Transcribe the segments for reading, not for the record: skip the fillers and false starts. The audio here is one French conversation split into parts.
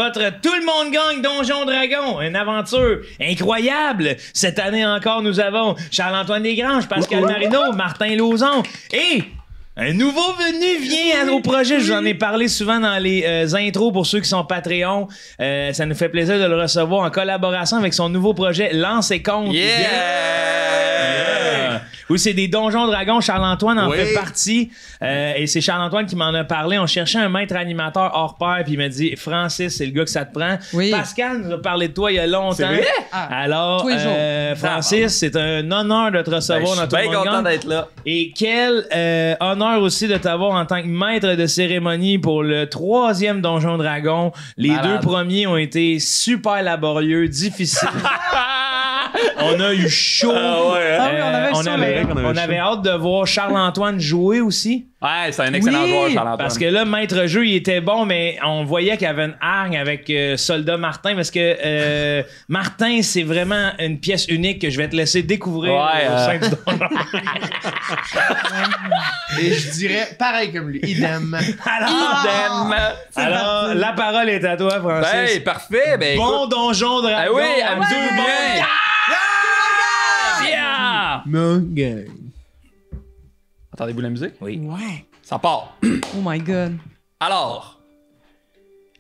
votre Tout le monde gagne Donjon Dragon, une aventure incroyable. Cette année encore, nous avons Charles-Antoine Desgranges, Pascal Marino, Martin Lauzon et un nouveau venu vient au projet. Je vous en ai parlé souvent dans les intros pour ceux qui sont Patreon. Ça nous fait plaisir de le recevoir en collaboration avec son nouveau projet Lance et Compte. Où c'est des Donjons Dragons. Charles-Antoine en fait partie. Et c'est Charles-Antoine qui m'en a parlé. On cherchait un maître animateur hors pair. Puis il m'a dit, Francis, c'est le gars que ça te prend. Oui. Pascal nous a parlé de toi il y a longtemps. C'est vrai? Alors, Francis, c'est un honneur de te recevoir dans Tout le monde gagne. Je suis bien content d'être là. Et quel honneur aussi de t'avoir en tant que maître de cérémonie pour le 3e Donjon Dragon. Les 2 premiers ont été super laborieux, difficiles. On a eu chaud. On avait hâte de voir Charles-Antoine jouer aussi. Ouais, c'est un excellent joueur, Charles-Antoine. Parce que là, maître jeu, il était bon, mais on voyait qu'il y avait une hargne avec Soldat Martin. Parce que Martin, c'est vraiment une pièce unique que je vais te laisser découvrir au sein du donjon. Et je dirais pareil comme lui. Idem. Alors, la parole est à toi, Francis. Ben, parfait. Ben, bon écoute... Donjon Dragon. Ah oui, amuse-vous bien. Mon gang. Entendez-vous la musique? Oui. Ouais. Ça part. Oh my God. Alors,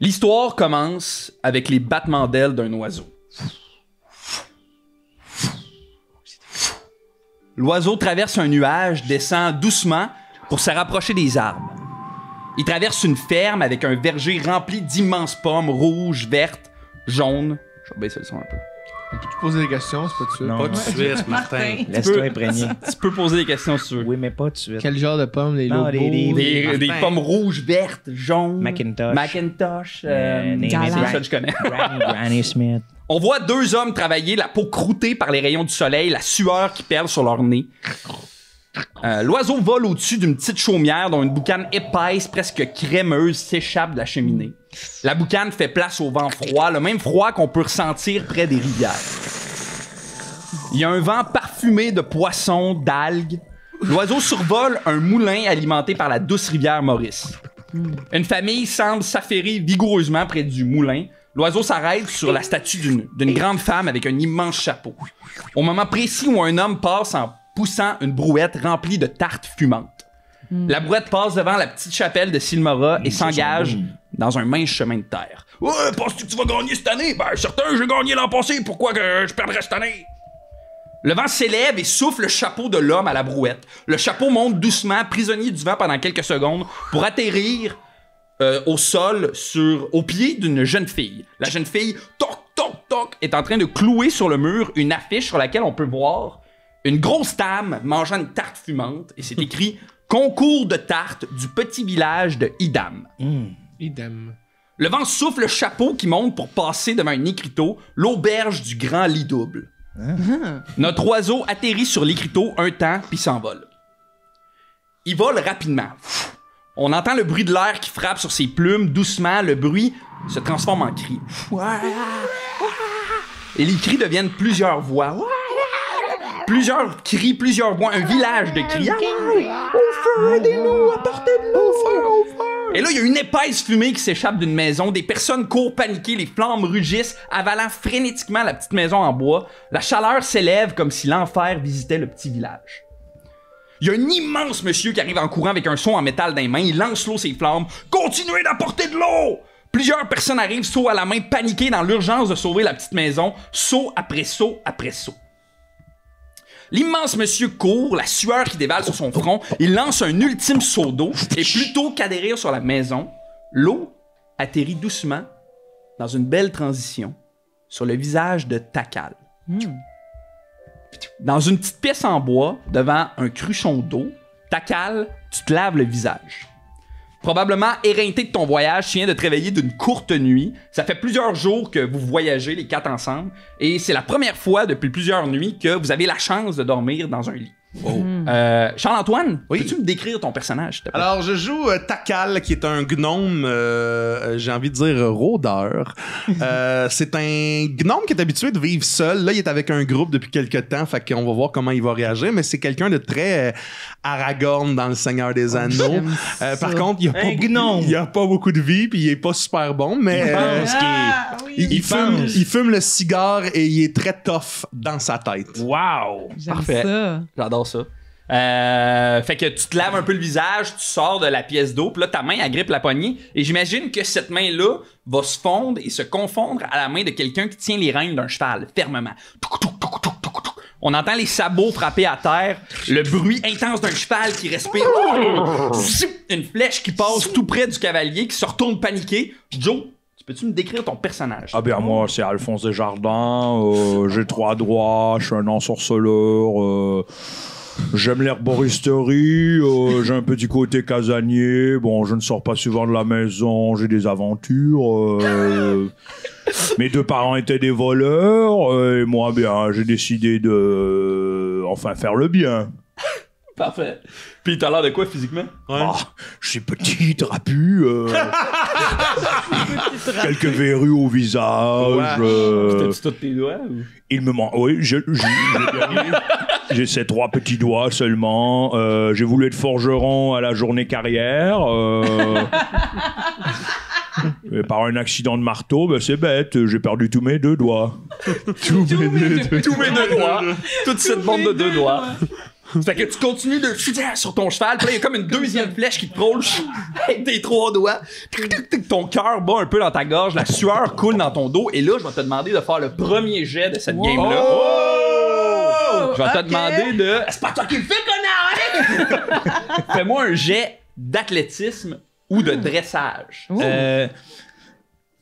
l'histoire commence avec les battements d'ailes d'un oiseau. L'oiseau traverse un nuage, descend doucement pour se rapprocher des arbres. Il traverse une ferme avec un verger rempli d'immenses pommes rouges, vertes, jaunes. Je vais baisser le son un peu. Peux-tu poser des questions? C'est pas tout de suite. Non. Pas tout de suite, Martin. Laisse-toi imprégner. Tu peux poser des questions si tu veux. Oui, mais pas tout de suite. Quel genre de pommes? Les Non, logos? Des pommes rouges, vertes, jaunes. Macintosh. C'est ça que je connais. Granny Smith. On voit 2 hommes travailler, la peau croûtée par les rayons du soleil, la sueur qui perle sur leur nez. L'oiseau vole au-dessus d'une petite chaumière dont une boucane épaisse, presque crémeuse, s'échappe de la cheminée. La boucane fait place au vent froid, le même froid qu'on peut ressentir près des rivières. Il y a un vent parfumé de poissons, d'algues. L'oiseau survole un moulin alimenté par la douce rivière Maurice. Une famille semble s'affairer vigoureusement près du moulin. L'oiseau s'arrête sur la statue d'une grande femme avec un immense chapeau. Au moment précis où un homme passe en poussant une brouette remplie de tartes fumantes. La brouette passe devant la petite chapelle de Silmara et s'engage dans un mince chemin de terre. « Ouais, penses-tu que tu vas gagner cette année? Ben, certain, j'ai gagné l'an passé, pourquoi que je perdrais cette année? » Le vent s'élève et souffle le chapeau de l'homme à la brouette. Le chapeau monte doucement, prisonnier du vent pendant quelques secondes, pour atterrir au sol, au pied d'une jeune fille. La jeune fille, toc, toc, toc, est en train de clouer sur le mur une affiche sur laquelle on peut voir une grosse dame mangeant une tarte fumante, et c'est écrit « Concours de tarte du petit village de Idam ». Idem. Le vent souffle le chapeau qui monte pour passer devant un écriteau, l'auberge du grand lit double. Notre oiseau atterrit sur l'écriteau un temps, puis s'envole. Il vole rapidement. On entend le bruit de l'air qui frappe sur ses plumes. Doucement, le bruit se transforme en cri. Et les cris deviennent plusieurs voix. Plusieurs cris, plusieurs voix, un village de cris. Au feu, aidez-nous, apportez de l'eau. Au feu. Et là, il y a une épaisse fumée qui s'échappe d'une maison. Des personnes courent paniquées, les flammes rugissent, avalant frénétiquement la petite maison en bois. La chaleur s'élève comme si l'enfer visitait le petit village. Il y a un immense monsieur qui arrive en courant avec un seau en métal dans les mains. Il lance l'eau ses flammes. Continuez d'apporter de l'eau! Plusieurs personnes arrivent, seau à la main, paniquées dans l'urgence de sauver la petite maison. Seau après seau après seau. L'immense monsieur court, la sueur qui dévale sur son front. Il lance un ultime seau d'eau et plutôt qu'atterrir sur la maison, l'eau atterrit doucement dans une belle transition sur le visage de Takal. Dans une petite pièce en bois, devant un cruchon d'eau, Takal, tu te laves le visage. Probablement éreinté de ton voyage, tu viens de te réveiller d'une courte nuit. Ça fait plusieurs jours que vous voyagez, les 4 ensemble, et c'est la première fois depuis plusieurs nuits que vous avez la chance de dormir dans un lit. Charles-Antoine, Oui. peux-tu me décrire ton personnage, s'il te plaît? Alors, je joue Takal, qui est un gnome, j'ai envie de dire rôdeur. C'est un gnome qui est habitué de vivre seul. Là, il est avec un groupe depuis quelques temps, fait qu'on va voir comment il va réagir, mais c'est quelqu'un de très Aragorn dans Le Seigneur des Anneaux. Par contre, il a pas beaucoup de vie, puis il est pas super bon, mais il fume le cigare et il est très tough dans sa tête. Wow! Parfait. Ça. J'adore ça. Fait que tu te laves un peu le visage, tu sors de la pièce d'eau, puis là, ta main agrippe la poignée, et j'imagine que cette main-là va se fondre et se confondre à la main de quelqu'un qui tient les rênes d'un cheval, fermement. On entend les sabots frapper à terre, le bruit intense d'un cheval qui respire, une flèche qui passe tout près du cavalier, qui se retourne paniqué. Joe, peux-tu me décrire ton personnage? Ah bien moi c'est Alphonse Desjardins, j'ai 3 doigts, je suis un ensorceleur, j'aime l'herboristerie, j'ai un petit côté casanier, bon je ne sors pas souvent de la maison, j'ai des aventures, mes 2 parents étaient des voleurs, et moi bien j'ai décidé de faire le bien. Parfait. Puis t'as l'air de quoi physiquement? Ouais. Ah, je suis petit, trapu, quelques verrues au visage. T'as-tu tous tes doigts? Ou? Il me manque. Oui, j'ai ces 3 petits doigts seulement. J'ai voulu être forgeron à la journée carrière. Et par un accident de marteau, ben c'est bête, j'ai perdu tous mes 2 doigts. Tous mes 2 doigts. Toute cette bande de 2 doigts. Fait que tu continues de chuter sur ton cheval, puis là, il y a comme une deuxième flèche qui te frôle avec tes 3 doigts. Ton cœur bat un peu dans ta gorge, la sueur coule dans ton dos, et là, je vais te demander de faire le premier jet de cette game-là. Oh! Je vais te demander de... C'est pas toi qui le fais, connard! Fais-moi un jet d'athlétisme ou de dressage.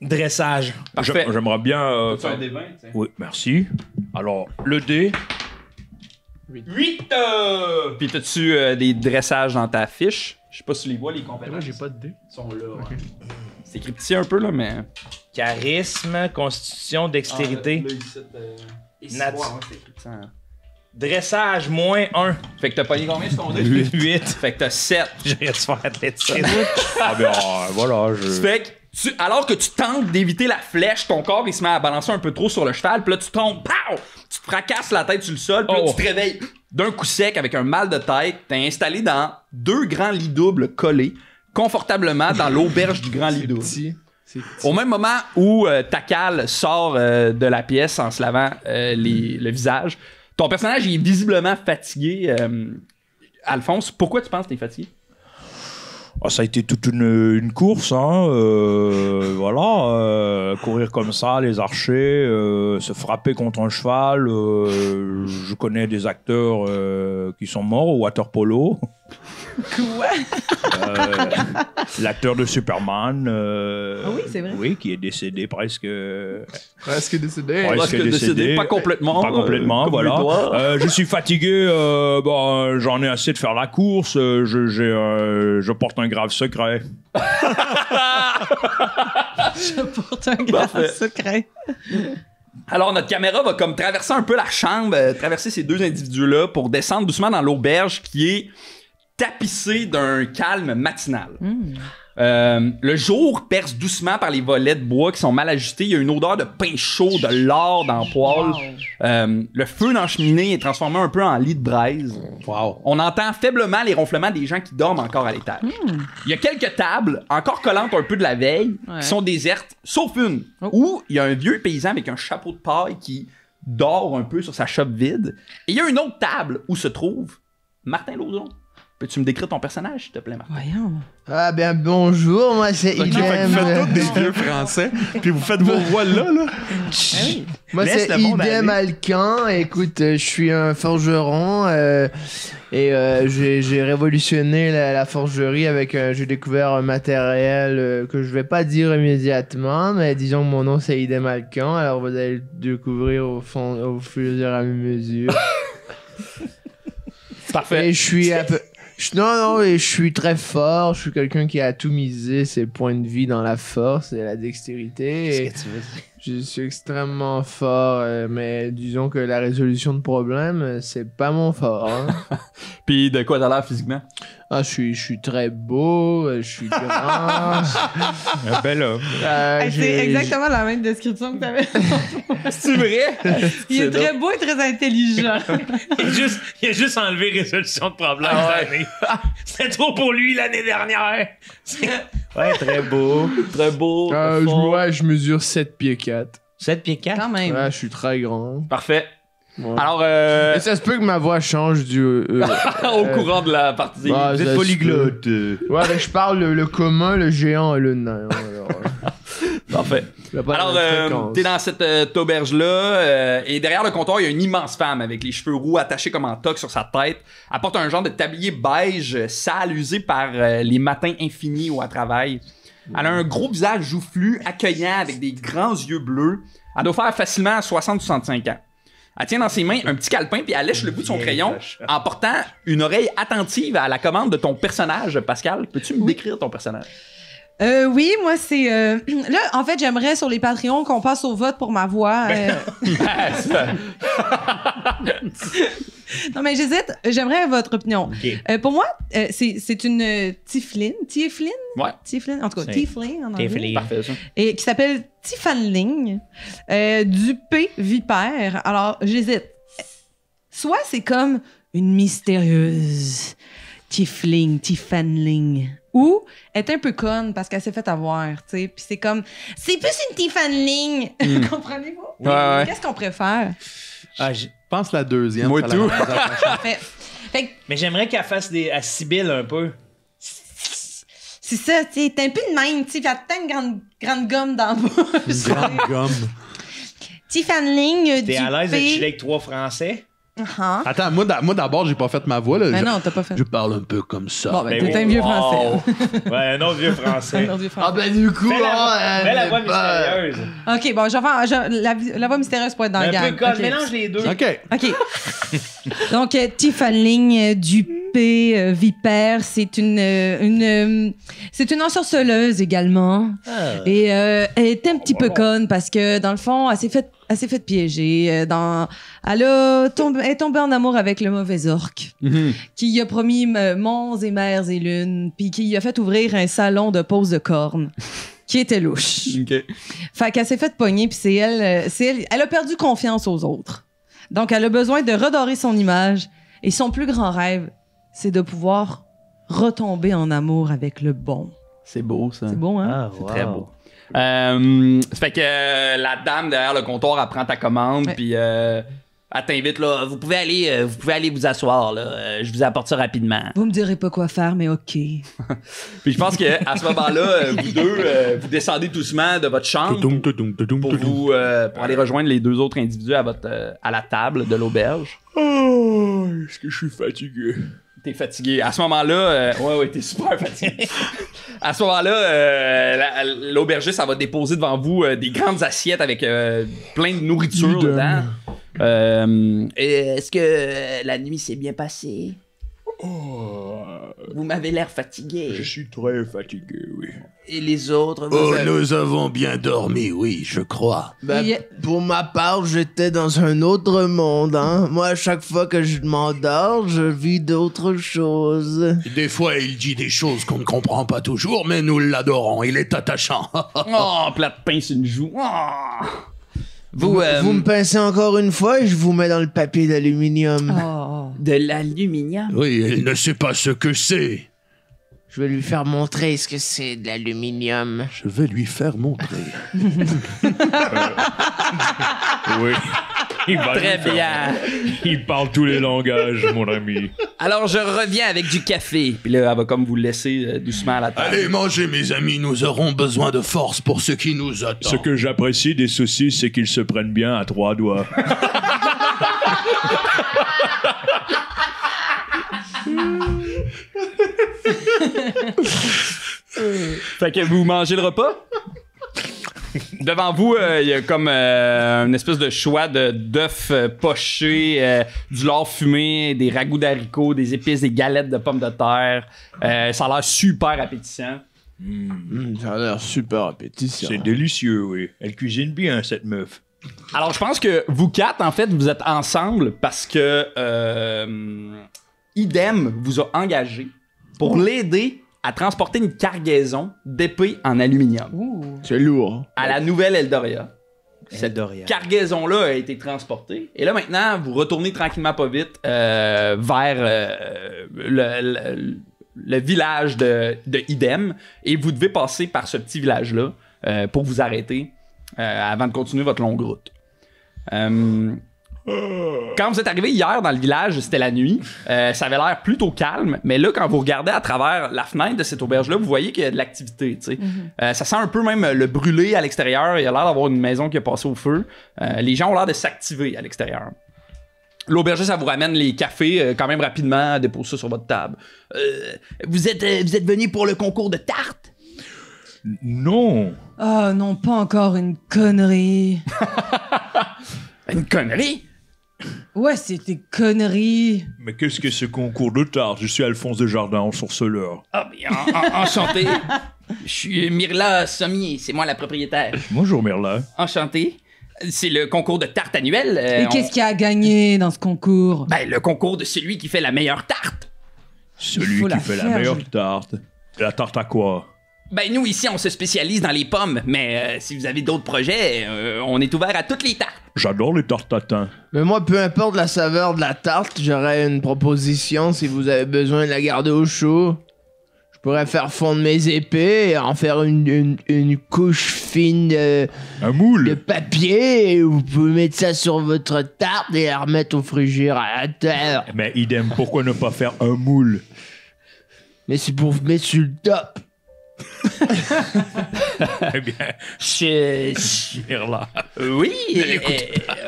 Dressage. Parfait. J'aimerais bien... Tu as un des 20, tiens. Oui, merci. Alors, le dé... 8! Puis t'as-tu des dressages dans ta fiche? Je sais pas si tu les vois, les compétences. Moi, j'ai pas de dés. Ils sont là, ouais. C'est crypté un peu, là, mais... Charisme, constitution, dextérité. Dressage, -1. Fait que t'as pogné combien sur ton dé? 8. Fait que t'as 7. J'irais te faire athlétisme. Ah bien, voilà, Fait que, alors que tu tentes d'éviter la flèche, ton corps, il se met à balancer un peu trop sur le cheval, puis là, tu tombes, pow! Tu te fracasses la tête sur le sol, puis là, tu te réveilles d'un coup sec avec un mal de tête. T'es installé dans 2 grands lits doubles collés, confortablement dans l'auberge du grand lit double. Au même moment où Takal sort de la pièce en se lavant le visage, ton personnage il est visiblement fatigué. Alphonse, pourquoi tu penses que t'es fatigué? Ah, ça a été toute une course, hein. Voilà, courir comme ça, les archers, se frapper contre un cheval. Je connais des acteurs qui sont morts au water polo. Quoi? L'acteur de Superman. Ah oui, c'est vrai. Oui, qui est décédé presque. Presque décédé. Presque décédé, pas complètement. Pas complètement, voilà. Je suis fatigué, bon, j'en ai assez de faire la course, je porte un grave secret. Je porte un grave secret. Alors, notre caméra va comme traverser un peu la chambre, traverser ces 2 individus-là pour descendre doucement dans l'auberge qui est tapissée d'un calme matinal. Le jour perce doucement par les volets de bois qui sont mal ajustés. Il y a une odeur de pain chaud, de lard dans le poêle. Le feu dans la cheminée est transformé un peu en lit de braise. Wow. On entend faiblement les ronflements des gens qui dorment encore à l'étage. Il y a quelques tables, encore collantes un peu de la veille, qui sont désertes, sauf une, où il y a un vieux paysan avec un chapeau de paille qui dort un peu sur sa chope vide. Et il y a une autre table où se trouve Martin Lauzon. Peux-tu me décrire ton personnage, s'il te plaît, Martin? Voyons. Ah ben bonjour, moi c'est Ok, fait que Idem. vous faites tous des vieux français, puis vous faites vos voix là. Moi Laisse c'est le monde Idem aller. Alcan. Écoute, je suis un forgeron et j'ai révolutionné la forgerie avec. J'ai découvert un matériel que je vais pas dire immédiatement, mais disons que mon nom c'est Idem Alcan. Alors vous allez le découvrir au fur et à mesure. Parfait. Et je suis un peu. Non, et je suis très fort. Je suis quelqu'un qui a tout misé ses points de vie dans la force et la dextérité. Et Je suis extrêmement fort, mais disons que la résolution de problèmes, c'est pas mon fort. Hein. Puis de quoi t'as l'air physiquement? Ah, je suis très beau, je suis grand. Un bel homme. C'est exactement la même description que t'avais. C'est vrai? Il est très beau et très intelligent. Il a juste enlevé résolution de problème cette année. C'était trop pour lui l'année dernière. Ouais, très beau. Très beau. Je mesure 7 pieds 4. 7 pieds 4. Quand même. Ouais, je suis très grand. Parfait. Ouais. Alors, Et ça se peut que ma voix change au courant de la partie. Bah, Vous êtes ça se polyglotte. peut. Ouais, mais je parle le commun, le géant et le nain. Parfait. Alors, t'es dans cette auberge-là, et derrière le comptoir, il y a une immense femme avec les cheveux roux attachés comme en toque sur sa tête. Elle porte un genre de tablier beige sale usé par les matins infinis où elle travaille. Elle a un gros visage joufflu, accueillant, avec des grands yeux bleus. Elle doit faire facilement 60-65 ans. Elle tient dans ses mains un petit calepin, puis elle lèche le bout de son crayon en portant une oreille attentive à la commande de ton personnage, Pascal. Peux-tu me décrire ton personnage? Oui, moi, c'est... Là, en fait, j'aimerais sur les Patreons qu'on passe au vote pour ma voix. Non, mais j'hésite. J'aimerais votre opinion. Okay. Pour moi, c'est une Tiefling. Ouais. Tiefling, en tout cas, C'est- Tiefling en anglais. Tiefling. Parfait, ça. Et qui s'appelle Tifanling, du P vipère. Alors, j'hésite. Soit c'est comme une mystérieuse Tifanling, ou elle est un peu conne parce qu'elle s'est fait avoir, tu sais. Puis c'est comme, c'est plus une Tifanling. Comprenez-vous? Ouais. Qu'est-ce qu'on préfère? Je pense la deuxième. Moi ça tout. la rend- Parfait. Fait que Mais j'aimerais qu'elle fasse à Sibylle un peu. c'est ça, tu sais, t'es un peu de même, tu sais, puis elle a une grande gomme dans le bas. Une grande gomme. Tifanling, du T'es à l'aise de chiller P. avec 3 Français? Uh-huh. Attends, moi d'abord, j'ai pas fait ma voix. Là. Ben non, t'as pas fait. Je parle un peu comme ça. Bon, ben, Ben t'es un oui. vieux Wow. français. Ouais, un autre vieux Français. Un vieux français. Ah ben du coup, Fais la voix mystérieuse. OK, bon, la voix mystérieuse pour être dans le Un gang. peu conne, OK. mélange les deux. OK. OK. Donc, Tifanling du P vipère, c'est une ensorceleuse également. Et elle est un petit peu conne parce que, dans le fond, elle s'est fait piéger. Elle est tombée en amour avec le mauvais orc qui lui a promis monts et mers et lunes, puis qui lui a fait ouvrir un salon de pose de cornes qui était louche. OK. Fait qu'elle s'est fait pogner, puis c'est elle. Elle a perdu confiance aux autres. Donc, elle a besoin de redorer son image. Et son plus grand rêve, c'est de pouvoir retomber en amour avec le bon. C'est beau, ça. C'est beau, hein? Ah, C'est très beau. Ça fait que la dame derrière le comptoir, elle prend ta commande, Ouais. puis elle t'invite, là. Vous pouvez aller vous asseoir, là. Je vous apporte ça rapidement. Vous me direz pas quoi faire, mais OK. Puis je pense qu'à ce moment-là, vous deux, vous descendez doucement de votre chambre pour aller rejoindre les deux autres individus à la table de l'auberge. Oh, est-ce que je suis fatigué? T'es fatigué. À ce moment-là, ouais, t'es super fatigué. À ce moment-là, l'aubergiste, elle va déposer devant vous des grandes assiettes avec plein de nourriture dedans. Et est-ce que la nuit s'est bien passée? Vous m'avez l'air fatigué. Je suis très fatigué, oui. Et les autres, vous Oh, avez- nous avons bien dormi, oui, je crois. Ben, Et- pour ma part, j'étais dans un autre monde. Hein. Moi, à chaque fois que je m'endors, je vis d'autres choses. Des fois, il dit des choses qu'on ne comprend pas toujours, mais nous l'adorons, il est attachant. Oh, plat de pain sur une joue. Oh. Vous, Vous me pincez encore une fois et je vous mets dans le papier d'aluminium. Oh. de l'aluminium. Oui, il ne sait pas ce que c'est. Je vais lui faire montrer ce que c'est de l'aluminium. Je vais lui faire montrer. Oui. Il va Très nous faire- bien. Il parle tous les langages, mon ami. Alors, je reviens avec du café. Puis là, elle va comme vous laisser doucement à la table. Allez, mangez, mes amis, nous aurons besoin de force pour ce qui nous attend. Ce que j'apprécie des saucisses, c'est qu'ils se prennent bien à 3 doigts. Fait que vous mangez le repas? Devant vous, il y a comme une espèce de choix d'œufs pochés, du lard fumé, des ragoûts d'haricots, des épices, des galettes de pommes de terre. Ça a l'air super appétissant. Ça a l'air super appétissant. C'est délicieux, oui. Elle cuisine bien, cette meuf. Alors, je pense que vous quatre, en fait, vous êtes ensemble parce que Idem vous a engagé pour l'aider à transporter une cargaison d'épées en aluminium C'est lourd. à la nouvelle Eldoria. Cette Eldoria. cargaison-là a été transportée. Et là, maintenant, vous retournez tranquillement pas vite vers le village de Idem. Et vous devez passer par ce petit village-là pour vous arrêter avant de continuer votre longue route. Quand vous êtes arrivé hier dans le village, c'était la nuit. Ça avait l'air plutôt calme. Mais là, quand vous regardez à travers la fenêtre de cette auberge-là, vous voyez qu'il y a de l'activité. Ça sent un peu même le brûler à l'extérieur. Il y a l'air d'avoir une maison qui a passé au feu. Les gens ont l'air de s'activer à l'extérieur. L'aubergiste, ça vous ramène les cafés quand même rapidement, dépose ça sur votre table. Vous êtes venu pour le concours de tarte? Non. Oh non, pas encore une connerie. Une connerie? Ouais, c'est des conneries. Mais qu'est-ce que ce concours de tarte? Je suis Alphonse Desjardins, ensorceleur. Ah, enchanté. Je suis Myrla Sommier, c'est moi la propriétaire. Bonjour, Merlin. Enchanté. C'est le concours de tarte annuel. Et qu'est-ce qu'il y a à gagner dans ce concours? Ben, le concours de celui qui fait la meilleure tarte. Celui Faut qui la fait la faire, meilleure tarte. La tarte à quoi? Ben, nous, ici, on se spécialise dans les pommes, mais si vous avez d'autres projets, on est ouvert à toutes les tartes. J'adore les tartes tatin. Mais moi, peu importe la saveur de la tarte, j'aurais une proposition si vous avez besoin de la garder au chaud. Je pourrais faire fondre mes épées et en faire une couche fine Un moule. de papier. Et vous pouvez mettre ça sur votre tarte et la remettre au frigérateur. Mais idem, pourquoi ne pas faire un moule? Mais c'est pour mettre sur le top. Eh bien, Merlin. Oui,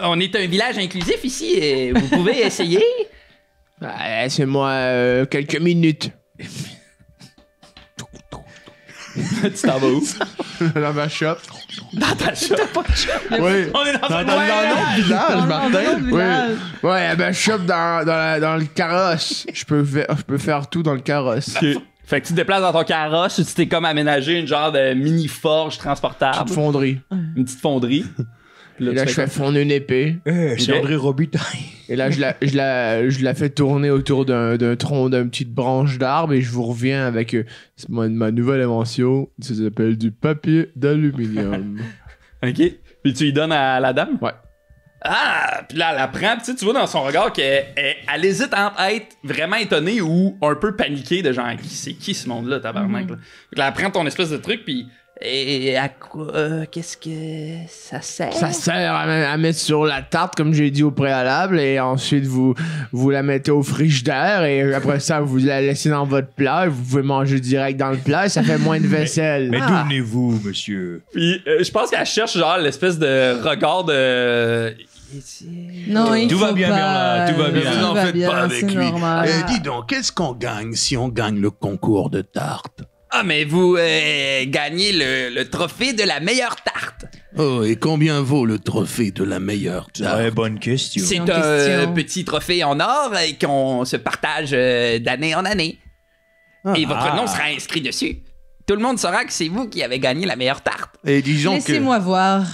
on est un village inclusif ici, et vous pouvez essayer. Laissez-moi quelques minutes. Tu t'en vas où? Dans ma shop. Dans ta shop. Oui. On est dans un le village, Martin. le village. Oui. Ouais, ma shop dans le carrosse. Je peux faire tout dans le carrosse. Fait que tu te déplaces dans ton carrosse, tu t'es comme aménagé une genre de mini forge transportable. Petite fonderie. Une petite fonderie. Puis Et là, tu je fais fais fondre une épée. C'est Ok. André Robitaille. Et là, je la fais tourner autour d'un tronc, d'une petite branche d'arbre et je vous reviens avec ma nouvelle invention. Ça s'appelle du papier d'aluminium. OK. Puis tu y donnes à la dame? Ouais. Ah! Puis là, elle la prend, puis tu vois dans son regard qu'elle hésite entre être vraiment étonnée ou un peu paniquée de genre, c'est qui ce monde-là, tabarnak? Là? Fait que là, elle prend ton espèce de truc, puis... Et à quoi? Qu'est-ce que ça sert? Ça sert à mettre sur la tarte, comme j'ai dit au préalable, et ensuite vous la mettez au frigidaire, et après ça, vous la laissez dans votre plat, et vous pouvez manger direct dans le plat, et ça fait moins de vaisselle. Mais d'où venez-vous, monsieur? Puis je pense qu'elle cherche genre l'espèce de regard de... Non, il Tout faut va bien, pas. Merlin, tout va bien. Vous n'en va faites bien, pas avec c'est lui. normal. Dis donc, qu'est-ce qu'on gagne si on gagne le concours de tarte? Ah, mais vous gagnez le trophée de la meilleure tarte. Oh, et combien vaut le trophée de la meilleure tarte? Très bonne question. C'est en un question. petit trophée en or et qu'on se partage d'année en année. Et votre nom sera inscrit dessus. Tout le monde saura que c'est vous qui avez gagné la meilleure tarte. Et disons Laissez-moi voir.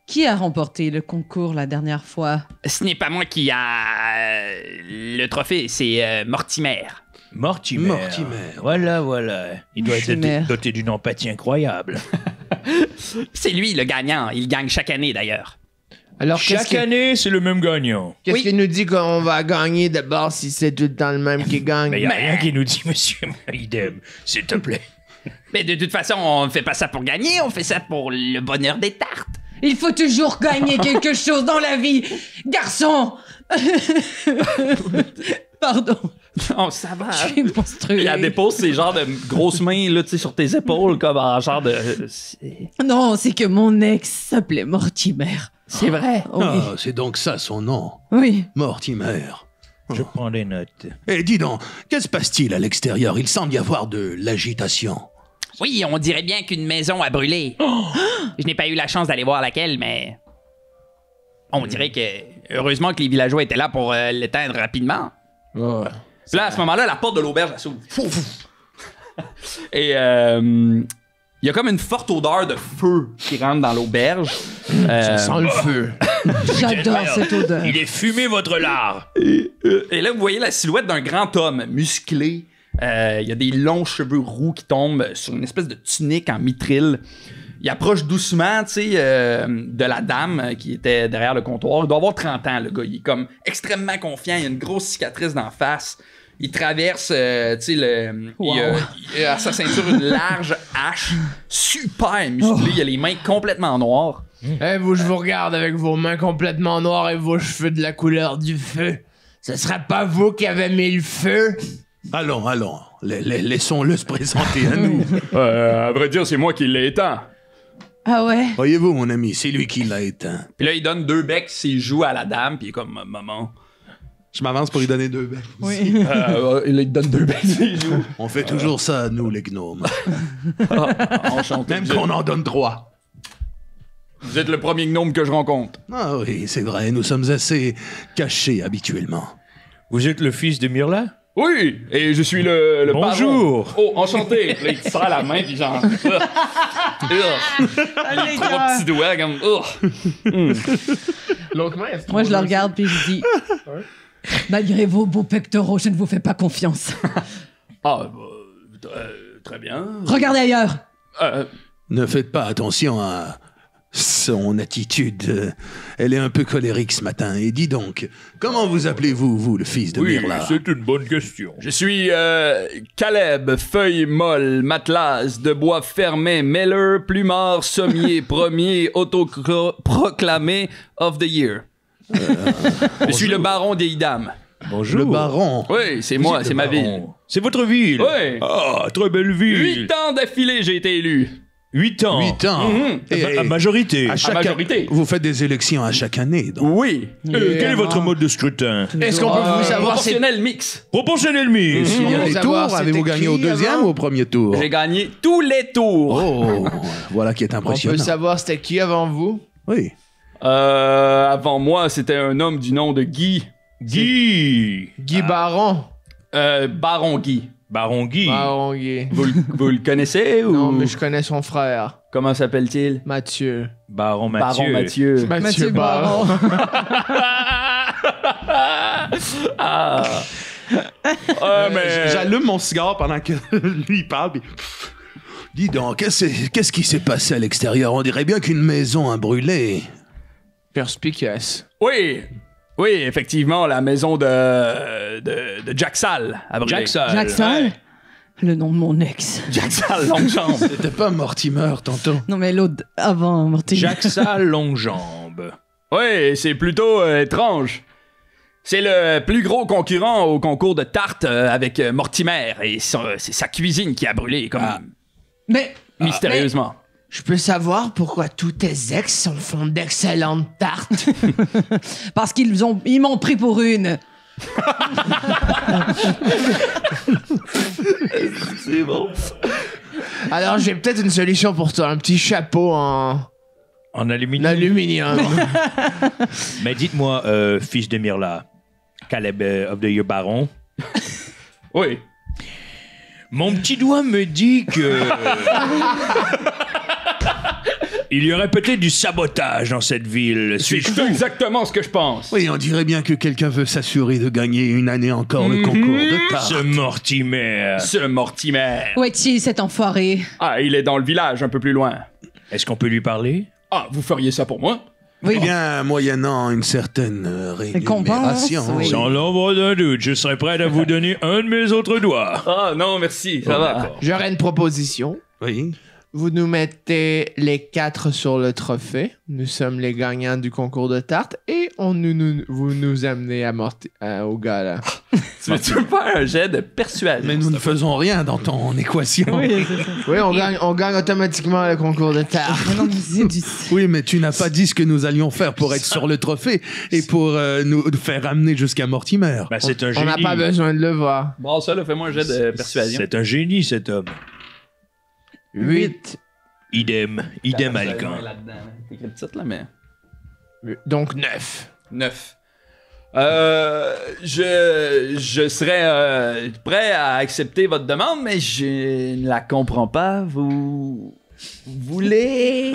Qui a remporté le concours la dernière fois? Ce n'est pas moi qui a le trophée, c'est Mortimer. Mortimer. Voilà. Il doit Mortimer. être doté d'une empathie incroyable. C'est lui le gagnant. Il gagne chaque année d'ailleurs. Alors, Chaque année, c'est le même gagnant. Qu'est-ce Oui. qui nous dit qu'on va gagner d'abord si c'est tout le temps le même qui gagne? Mais il n'y a rien qui nous dit, monsieur Idem, s'il te plaît. Mais de toute façon, on ne fait pas ça pour gagner, on fait ça pour le bonheur des tartes. Il faut toujours gagner quelque chose dans la vie, garçon. Pardon, Oh, ça va. je suis monstrueux. Puis elle dépose ses genres de grosses mains là, tu sais, sur tes épaules, comme en genre de. Non, c'est que mon ex s'appelait Mortimer. C'est vrai. Oui. Ah, c'est donc ça son nom, Oui. Mortimer. Je prends des notes. Et dis donc, que se passe-t-il à l'extérieur? Il semble y avoir de l'agitation. Oui, on dirait bien qu'une maison a brûlé. Je n'ai pas eu la chance d'aller voir laquelle, mais. On dirait que. Heureusement que les villageois étaient là pour l'éteindre rapidement. Ouais. Puis là, à ce moment-là, la porte de l'auberge elle s'ouvre. Fouf, fouf. Et il y a comme une forte odeur de feu qui rentre dans l'auberge. Ça sent le feu. J'adore cette odeur. Il est fumé, votre lard. Et là, vous voyez la silhouette d'un grand homme musclé. Il y a des longs cheveux roux qui tombent sur une espèce de tunique en mitril. Il approche doucement, tu sais, de la dame qui était derrière le comptoir. Il doit avoir 30 ans, le gars. Il est comme extrêmement confiant. Il a une grosse cicatrice d'en face. Il traverse, tu sais, il a à sa ceinture une large hache, super musclée. Il a les mains complètement noires. Eh, vous, je vous regarde avec vos mains complètement noires et vos cheveux de la couleur du feu. Ce serait pas vous qui avez mis le feu? Allons, laissons-le se présenter à nous. À vrai dire, c'est moi qui l'ai éteint. Ah ouais? Voyez-vous, mon ami, c'est lui qui l'a éteint. Puis là, il donne 2 becs ses joues à la dame, puis il est comme maman. Je m'avance pour lui donner 2 becs. Oui. Il donne 2 becs ses joues. On fait toujours ça, nous, les gnomes. Enchanté. Même qu'on en donne 3. Vous êtes le premier gnome que je rencontre. Ah oui, c'est vrai, nous sommes assez cachés habituellement. Vous êtes le fils de Myrla? Oui, et je suis le Bonjour. baron. Oh, enchanté. Là, il te serre la main, puis genre... les 3 petits doigts, comme... L'autre main, Moi, je le regarde puis je dis malgré vos beaux pectoraux, je ne vous fais pas confiance. Ah, très bien. Regardez ailleurs. Ne faites pas attention à son attitude. Elle est un peu colérique ce matin. Et dis donc, comment vous appelez-vous, vous, le fils de Myrla? c'est une bonne question. Je suis Caleb, feuille molle, matelas, de bois fermé, mêleur, plumard, sommier, premier, autoproclamé of the year. Je suis le baron des Idam. Bonjour. Le baron. Oui, c'est moi, c'est ma ville. C'est votre ville? Oui. Ah, très belle ville. 8 ans d'affilée, j'ai été élu. 8 ans. 8 ans. À majorité. à chaque majorité. Vous faites des élections à chaque année, donc. Oui. Quel est votre mode de scrutin? Est-ce qu'on peut vous savoir c'est Proportionnel mix. Proportionnel mix. Il y a Pour des savoir tours. c'était Avez-vous gagné au qui deuxième avant? ou au premier tour? J'ai gagné tous les tours. Oh, voilà qui est On impressionnant. peut savoir c'était qui avant vous? Oui. Avant moi, c'était un homme du nom de Guy. Guy. Guy Baron. Baron Guy. Baron Guy. Baron Guy. Vous le connaissez ou Non, mais je connais son frère, comment s'appelle-t-il? Mathieu. Baron Mathieu. Baron Mathieu. Mathieu Baron. Mais J'allume mon cigare pendant que lui il parle. Puis... Dis donc, qu'est-ce qui s'est passé à l'extérieur? On dirait bien qu'une maison a brûlé. Perspicace. oui, effectivement, la maison de Jack Sall a brûlé. Jack Sall. Jacques Sall? Le nom de mon ex. Jack Sall, longue jambe. C'était pas Mortimer tantôt. Non, mais l'autre avant, Martin. Jack Sall, longue jambe. Oui, c'est plutôt étrange. C'est le plus gros concurrent au concours de tarte avec Mortimer et c'est sa cuisine qui a brûlé comme Mais mystérieusement. Je peux savoir pourquoi tous tes ex font d'excellentes tartes? parce ils m'ont pris pour une. C'est bon. Alors j'ai peut-être une solution pour toi, un petit chapeau en En aluminium. Mais dites-moi, fils de Myrla, Caleb of the Year Baron, Oui. mon petit doigt me dit que... il y aurait peut-être du sabotage dans cette ville. C'est Suis-je fou? exactement ce que je pense. Oui, on dirait bien que quelqu'un veut s'assurer de gagner une année encore le concours de tarte. Ce Mortimer. Ce Mortimer. Où est-il, cet enfoiré? Ah, il est dans le village un peu plus loin. Est-ce qu'on peut lui parler? Ah, vous feriez ça pour moi? Oui. Eh bien, moyennant une certaine Récompense, rémunération. oui. Sans l'ombre d'un doute, je serais prêt à vous donner un de mes autres doigts. Ah, non, merci, ça va. D'accord. J'aurais une proposition. Oui. Vous nous mettez les 4 sur le trophée. Nous sommes les gagnants du concours de tarte et vous nous amenez au gala. Tu veux faire un jet de persuasion? Mais nous ne faisons rien dans ton équation. Oui, on gagne automatiquement le concours de tarte. Mais non, mais c'est du... Oui, mais tu n'as pas dit ce que nous allions faire pour être sur le trophée et pour nous faire ramener jusqu'à Mortimer. Ben, c'est un On génie. n'a pas besoin de le voir. Bon, ça, là, fais-moi un jet de persuasion. C'est un génie, cet homme. 8. Idem Alcan. là-dedans. T'écris le titre, là, mais... Donc 9. 9. Je serais prêt à accepter votre demande, mais je ne la comprends pas. Vous voulez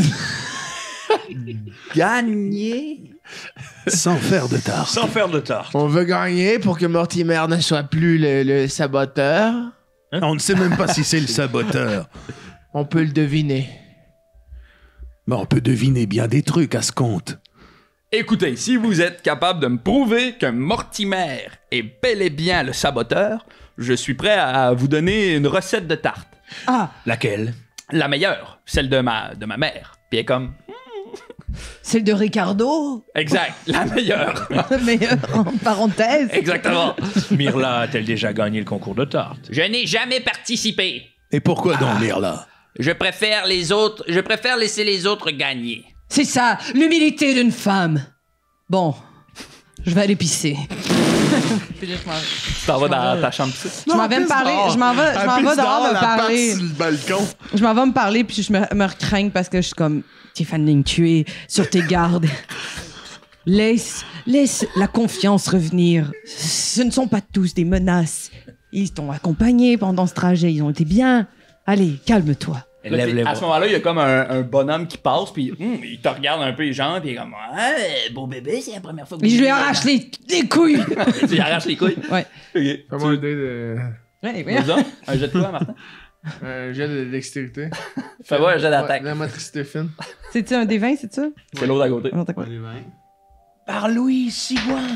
gagner? Sans faire de tard. Sans faire de tarte. On veut gagner pour que Mortimer ne soit plus le saboteur. On ne sait même pas si c'est le saboteur. On peut le deviner. Mais on peut deviner bien des trucs à ce compte. Écoutez, si vous êtes capable de me prouver que Mortimer est bel et bien le saboteur, je suis prêt à vous donner une recette de tarte. Ah, Laquelle? La meilleure, celle de ma mère. Puis elle est comme... celle de Ricardo, Exact, la meilleure. mais en parenthèse. Exactement. Myrla a-t-elle déjà gagné le concours de tarte? Je n'ai jamais participé. Et pourquoi donc, Myrla? Je préfère laisser les autres gagner. C'est ça, l'humilité d'une femme. Bon, je vais aller pisser. Puis là, Tu t'en vas dans ta chambre. je m'en vais me parler, je m'en vais dehors me parler. Sur le balcon. Je m'en vais me parler, puis je me recraigne parce que je suis comme, Tiffany, tu es sur tes gardes. Laisse la confiance revenir. Ce ne sont pas tous des menaces. Ils t'ont accompagné pendant ce trajet, ils ont été bien. Allez, calme-toi. Lève les À bras. ce moment-là, il y a comme un bonhomme qui passe, puis il te regarde un peu les jambes, puis il est comme beau bébé, c'est la première fois que Et vous je lui venez arrache là-dedans. les couilles. Tu lui arraches les couilles. Ouais. Ok. Fais-moi un dé de... Ouais, voyons. Nous autres, un jet de quoi, Martin? Un jet de dextérité. Fais-moi un jet d'attaque. La motricité fine. C'est-tu un des 20, c'est ça? C'est l'autre à côté. Par Louis Sigouin.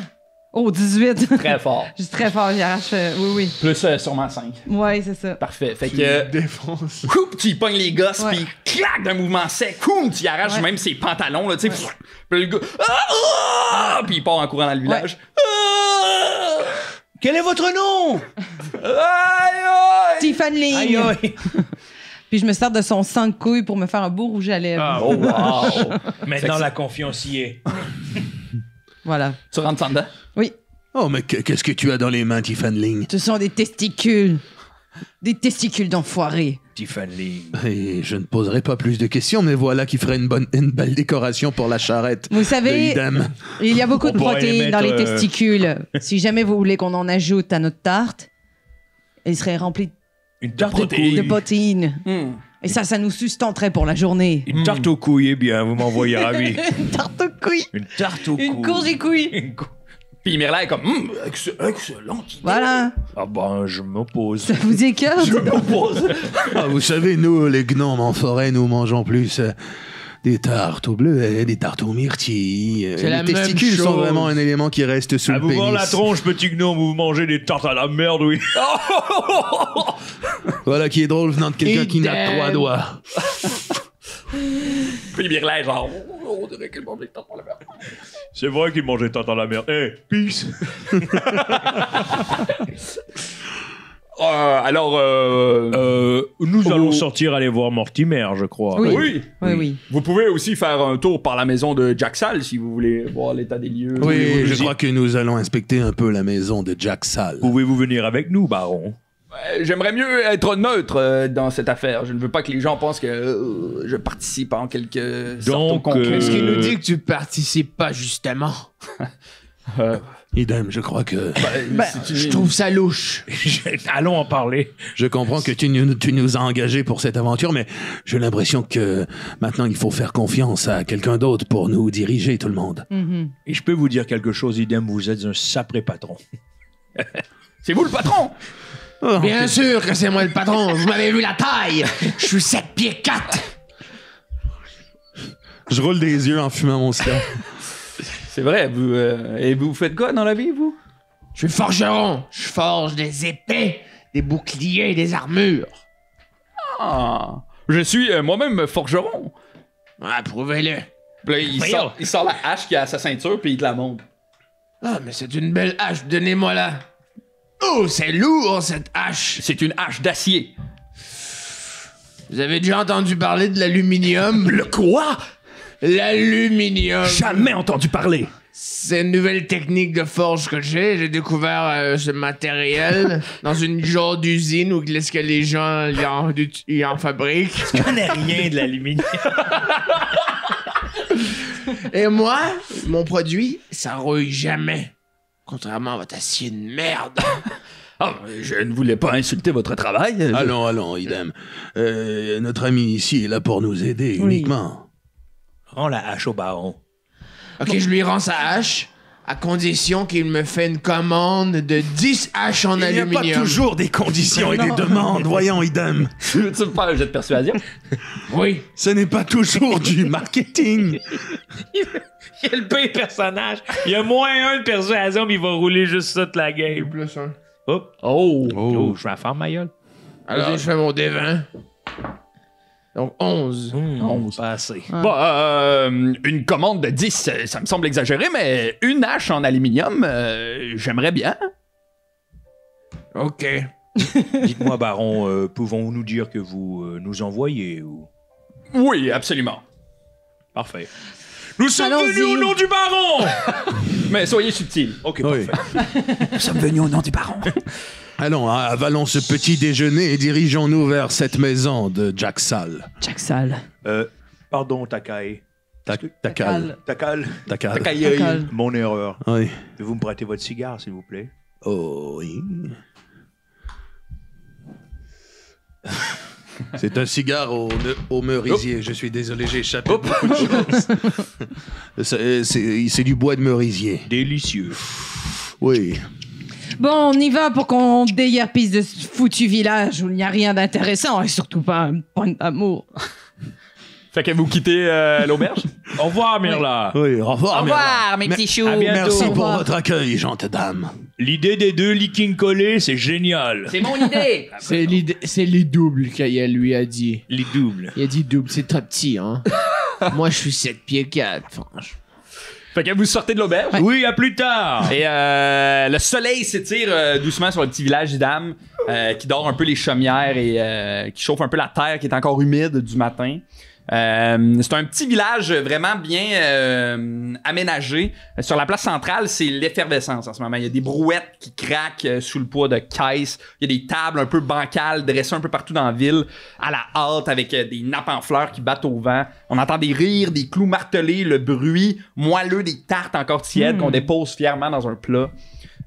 Oh, 18. Très fort. Je suis très fort, j'arrache. Oui. Plus sûrement 5. Ouais, c'est ça. Parfait. Fait Tu que... défonces. Coup, tu y pognes les gosses, Ouais. puis clac, d'un mouvement sec, coum, tu y arraches Ouais. même ses pantalons, là, tu sais. Puis le gars, puis il part en courant dans le village. Ah! Quel est votre nom? Aïe, aïe! Tiffany. Aïe, aïe. Puis je me sers de son sang de couille pour me faire un beau rouge à lèvres. Ah, Oh, wow! Maintenant, la confiance y est. Voilà. Tu rentres en dedans? Oui, Oh, mais qu'est-ce que tu as dans les mains, Tiffany? ce sont des testicules. Des testicules d'enfoirés. Tiffany. Et je ne poserai pas plus de questions, mais voilà qui ferait une belle décoration pour la charrette. Vous savez, De idem. il y a beaucoup On de pourrait protéines les dans les mettre, testicules. Si jamais vous voulez qu'on en ajoute à notre tarte, il serait rempli Une tarte de aux couilles. protéines. Et ça nous sustenterait pour la journée. Une tarte aux couilles, eh bien, vous m'envoyez ravi. Une tarte aux couilles. Une tarte aux couilles. Une courge et couilles. Une cou- Puis Myrla est comme, excellent. Voilà. Ah ben, je m'oppose. Ça vous écœure? Ah, vous savez, nous, les gnomes en forêt, nous mangeons plus des tartes au bleuet, des tartes aux myrtilles. C'est la Les même testicules sont chose. vraiment un élément qui reste sous À le vous voir pénis. la tronche, petit gnome, vous mangez des tartes à la merde, oui. Voilà qui est drôle venant de quelqu'un qui n'a Idem. que 3 doigts. Puis Myrla est genre, on dirait qu'elle mange des tartes pour la merde. C'est vrai qu'il mangeait tartes à la merde. Eh, peace. Alors, Nous allons sortir aller voir Mortimer, je crois. Oui. Oui. Vous pouvez aussi faire un tour par la maison de Jack Sall si vous voulez voir l'état des lieux. Oui, je vous- crois que nous allons inspecter un peu la maison de Jack Sall. Pouvez-vous venir avec nous, baron? J'aimerais mieux être neutre dans cette affaire. Je ne veux pas que les gens pensent que je participe en quelque sorte au Donc, concours. Qu'est-ce qui nous dit que tu participes pas, justement? Idem, je crois que... Je trouve ça louche. Allons en parler. Je comprends que tu nous as engagés pour cette aventure, mais j'ai l'impression que maintenant il faut faire confiance à quelqu'un d'autre pour nous diriger, tout le monde. Et je peux vous dire quelque chose, idem, vous êtes un sapré patron. C'est vous le patron? Oh, Bien sûr que c'est moi le patron. Vous m'avez vu la taille. Je suis 7 pieds 4. Je roule des yeux en fumant mon cigare. C'est vrai. Et vous faites quoi dans la vie, vous? Je suis forgeron. Je forge des épées, des boucliers et des armures. Ah, je suis moi-même forgeron. Ah, prouvez-le. Puis là, il sort la hache qui est à sa ceinture, puis il te la montre. Ah, mais c'est une belle hache. Donnez-moi-la. Oh, c'est lourd, cette hache. C'est une hache d'acier. Vous avez déjà entendu parler de l'aluminium? Le quoi? L'aluminium. Jamais entendu parler. C'est une nouvelle technique de forge que j'ai. J'ai découvert ce matériel dans une genre d'usine où est-ce que les gens y en fabriquent. Je connais rien de l'aluminium. Et moi, mon produit, ça rouille jamais. Contrairement à votre acier de merde. Ah, je ne voulais pas insulter votre travail. Allons, idem. Notre ami ici est là pour nous aider uniquement. Rends la hache au baron. Ok, je lui rends sa hache, à condition qu'il me fait une commande de 10 haches en Il n'y a aluminium. pas toujours des conditions et des demandes, voyons, idem. Tu veux me faire un jet de persuasion? Oui. Ce n'est pas toujours du marketing. Il y a le pire personnage. Il y a -1 de persuasion, mais il va rouler juste ça toute la game. Plus 1. Hop. Oh! Oh, je vais la faire ma gueule. Alors, je fais mon D20. Donc 11. 11. Pas assez. Une commande de 10, ça me semble exagéré, mais une hache en aluminium, j'aimerais bien. Ok. Dites-moi, baron, pouvons-nous nous dire que vous nous envoyez ou... Oui, absolument. Parfait. Nous sommes Allons-y. venus au nom du baron! Mais soyez subtil. Ok, Oui. parfait. Nous sommes venus au nom du baron. Allons, avalons ce petit déjeuner et dirigeons-nous vers cette maison de Jack Sal. Jack Sal. Pardon, Takai. Takal. Takal. Takal. Mon erreur. Oui. Pouvez-vous me prêter votre cigare, s'il vous plaît? Oh, oui. C'est un cigare au merisier. Je suis désolé, j'ai échappé beaucoup de choses. C'est du bois de merisier. Délicieux. Oui. Bon, on y va pour qu'on déguerpisse de ce foutu village où il n'y a rien d'intéressant et surtout pas un point d'amour. Fait que vous quittez l'auberge? Au revoir, Mirla. Oui, au revoir. Au revoir, mes petits choux. À bientôt. Merci Au pour revoir. votre accueil, gentes dames. L'idée des 2 leaking collés, c'est génial. C'est mon idée. C'est les doubles qu'il lui a dit. Les doubles. Il a dit double, c'est très petit, hein. Moi, je suis 7 pieds 4, franchement. Fait que vous sortez de l'auberge. Oui, à plus tard. Et le soleil s'étire doucement sur le petit village d'Idam, qui dort un peu les chaumières et qui chauffe un peu la terre qui est encore humide du matin. C'est un petit village vraiment bien aménagé. Sur la place centrale, c'est l'effervescence en ce moment. Il y a des brouettes qui craquent sous le poids de caisses. Il y a des tables un peu bancales dressées un peu partout dans la ville, à la hâte, avec des nappes en fleurs qui battent au vent. On entend des rires, des clous martelés, le bruit moelleux des tartes encore tièdes qu'on dépose fièrement dans un plat.